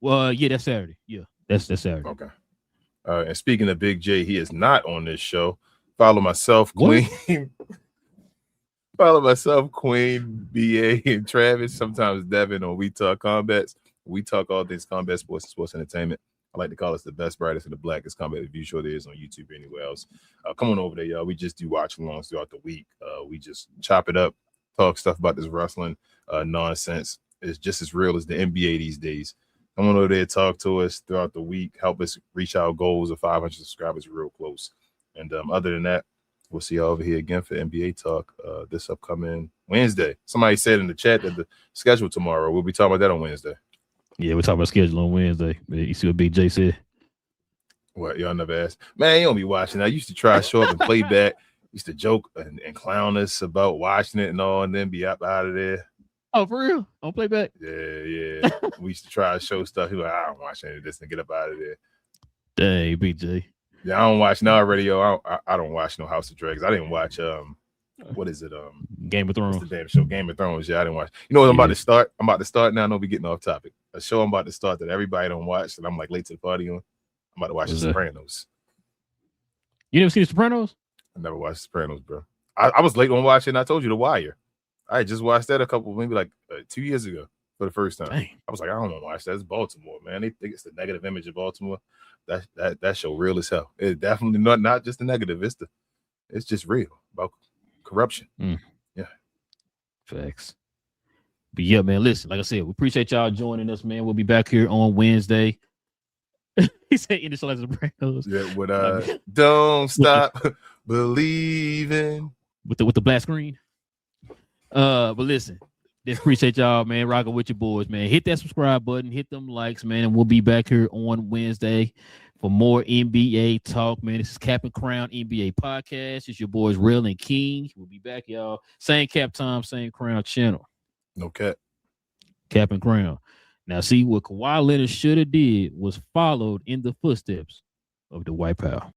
Well, yeah, that's Saturday. Yeah, that's Saturday. Okay. And speaking of Big J, he is not on this show. Follow myself, Queen. Follow myself, Queen, BA, and Travis. Sometimes Devin on We Talk Combats. We talk all things combat sports and sports entertainment. I like to call us the best, brightest, and the blackest combat review show there is on YouTube or anywhere else. Come on over there, y'all. We just do watch alongs throughout the week. We just chop it up, talk stuff about this wrestling nonsense. It's just as real as the NBA these days. Come on over there, talk to us throughout the week, help us reach our goals of 500 subscribers real close. And other than that, we'll see y'all over here again for NBA talk this upcoming Wednesday. Somebody said in the chat that the schedule tomorrow, we'll be talking about that on Wednesday. Yeah, we're talking about schedule on Wednesday. You see what Big J said? What, y'all never asked? Man, you don't be watching. I used to try to show up and play back. Used to joke and clown us about watching it and all, and then be out of there. Oh, for real? On playback? Yeah. We used to try to show stuff. He was like, I don't watch any of this and get up out of there. Dang, BJ. Yeah, I don't watch now radio. I don't watch no House of Dragons. I didn't watch what is it? Game of Thrones. What's the damn show? Game of Thrones. Yeah, I didn't watch. You know what I'm about to start? I'm about to start now. I know we're getting off topic. A show I'm about to start that everybody don't watch, and I'm like late to the party on. I'm about to watch The Sopranos. You never seen The Sopranos? I never watched The Sopranos, bro. I was late on watching. I told you The Wire. I just watched that maybe like 2 years ago for the first time. Dang. I was like, I don't want to watch that. It's Baltimore, man. They think it's the negative image of Baltimore. That show real as hell. It's definitely not just the negative. It's just real about corruption. Yeah. Facts. But yeah, man, listen, like I said, we appreciate y'all joining us, man. We'll be back here on Wednesday. He said in the show like Sopranos. Yeah, don't stop believing. With the black screen. But listen, just appreciate y'all, man. Rocking with your boys, man. Hit that subscribe button, hit them likes, man, and we'll be back here on Wednesday for more NBA talk, man. This is Cap and Crown NBA podcast. It's your boys, Real and King. We'll be back, y'all. Same cap time, same crown channel. No cap. Cap and Crown. Now, see what Kawhi Leonard should have did was followed in the footsteps of the White Power.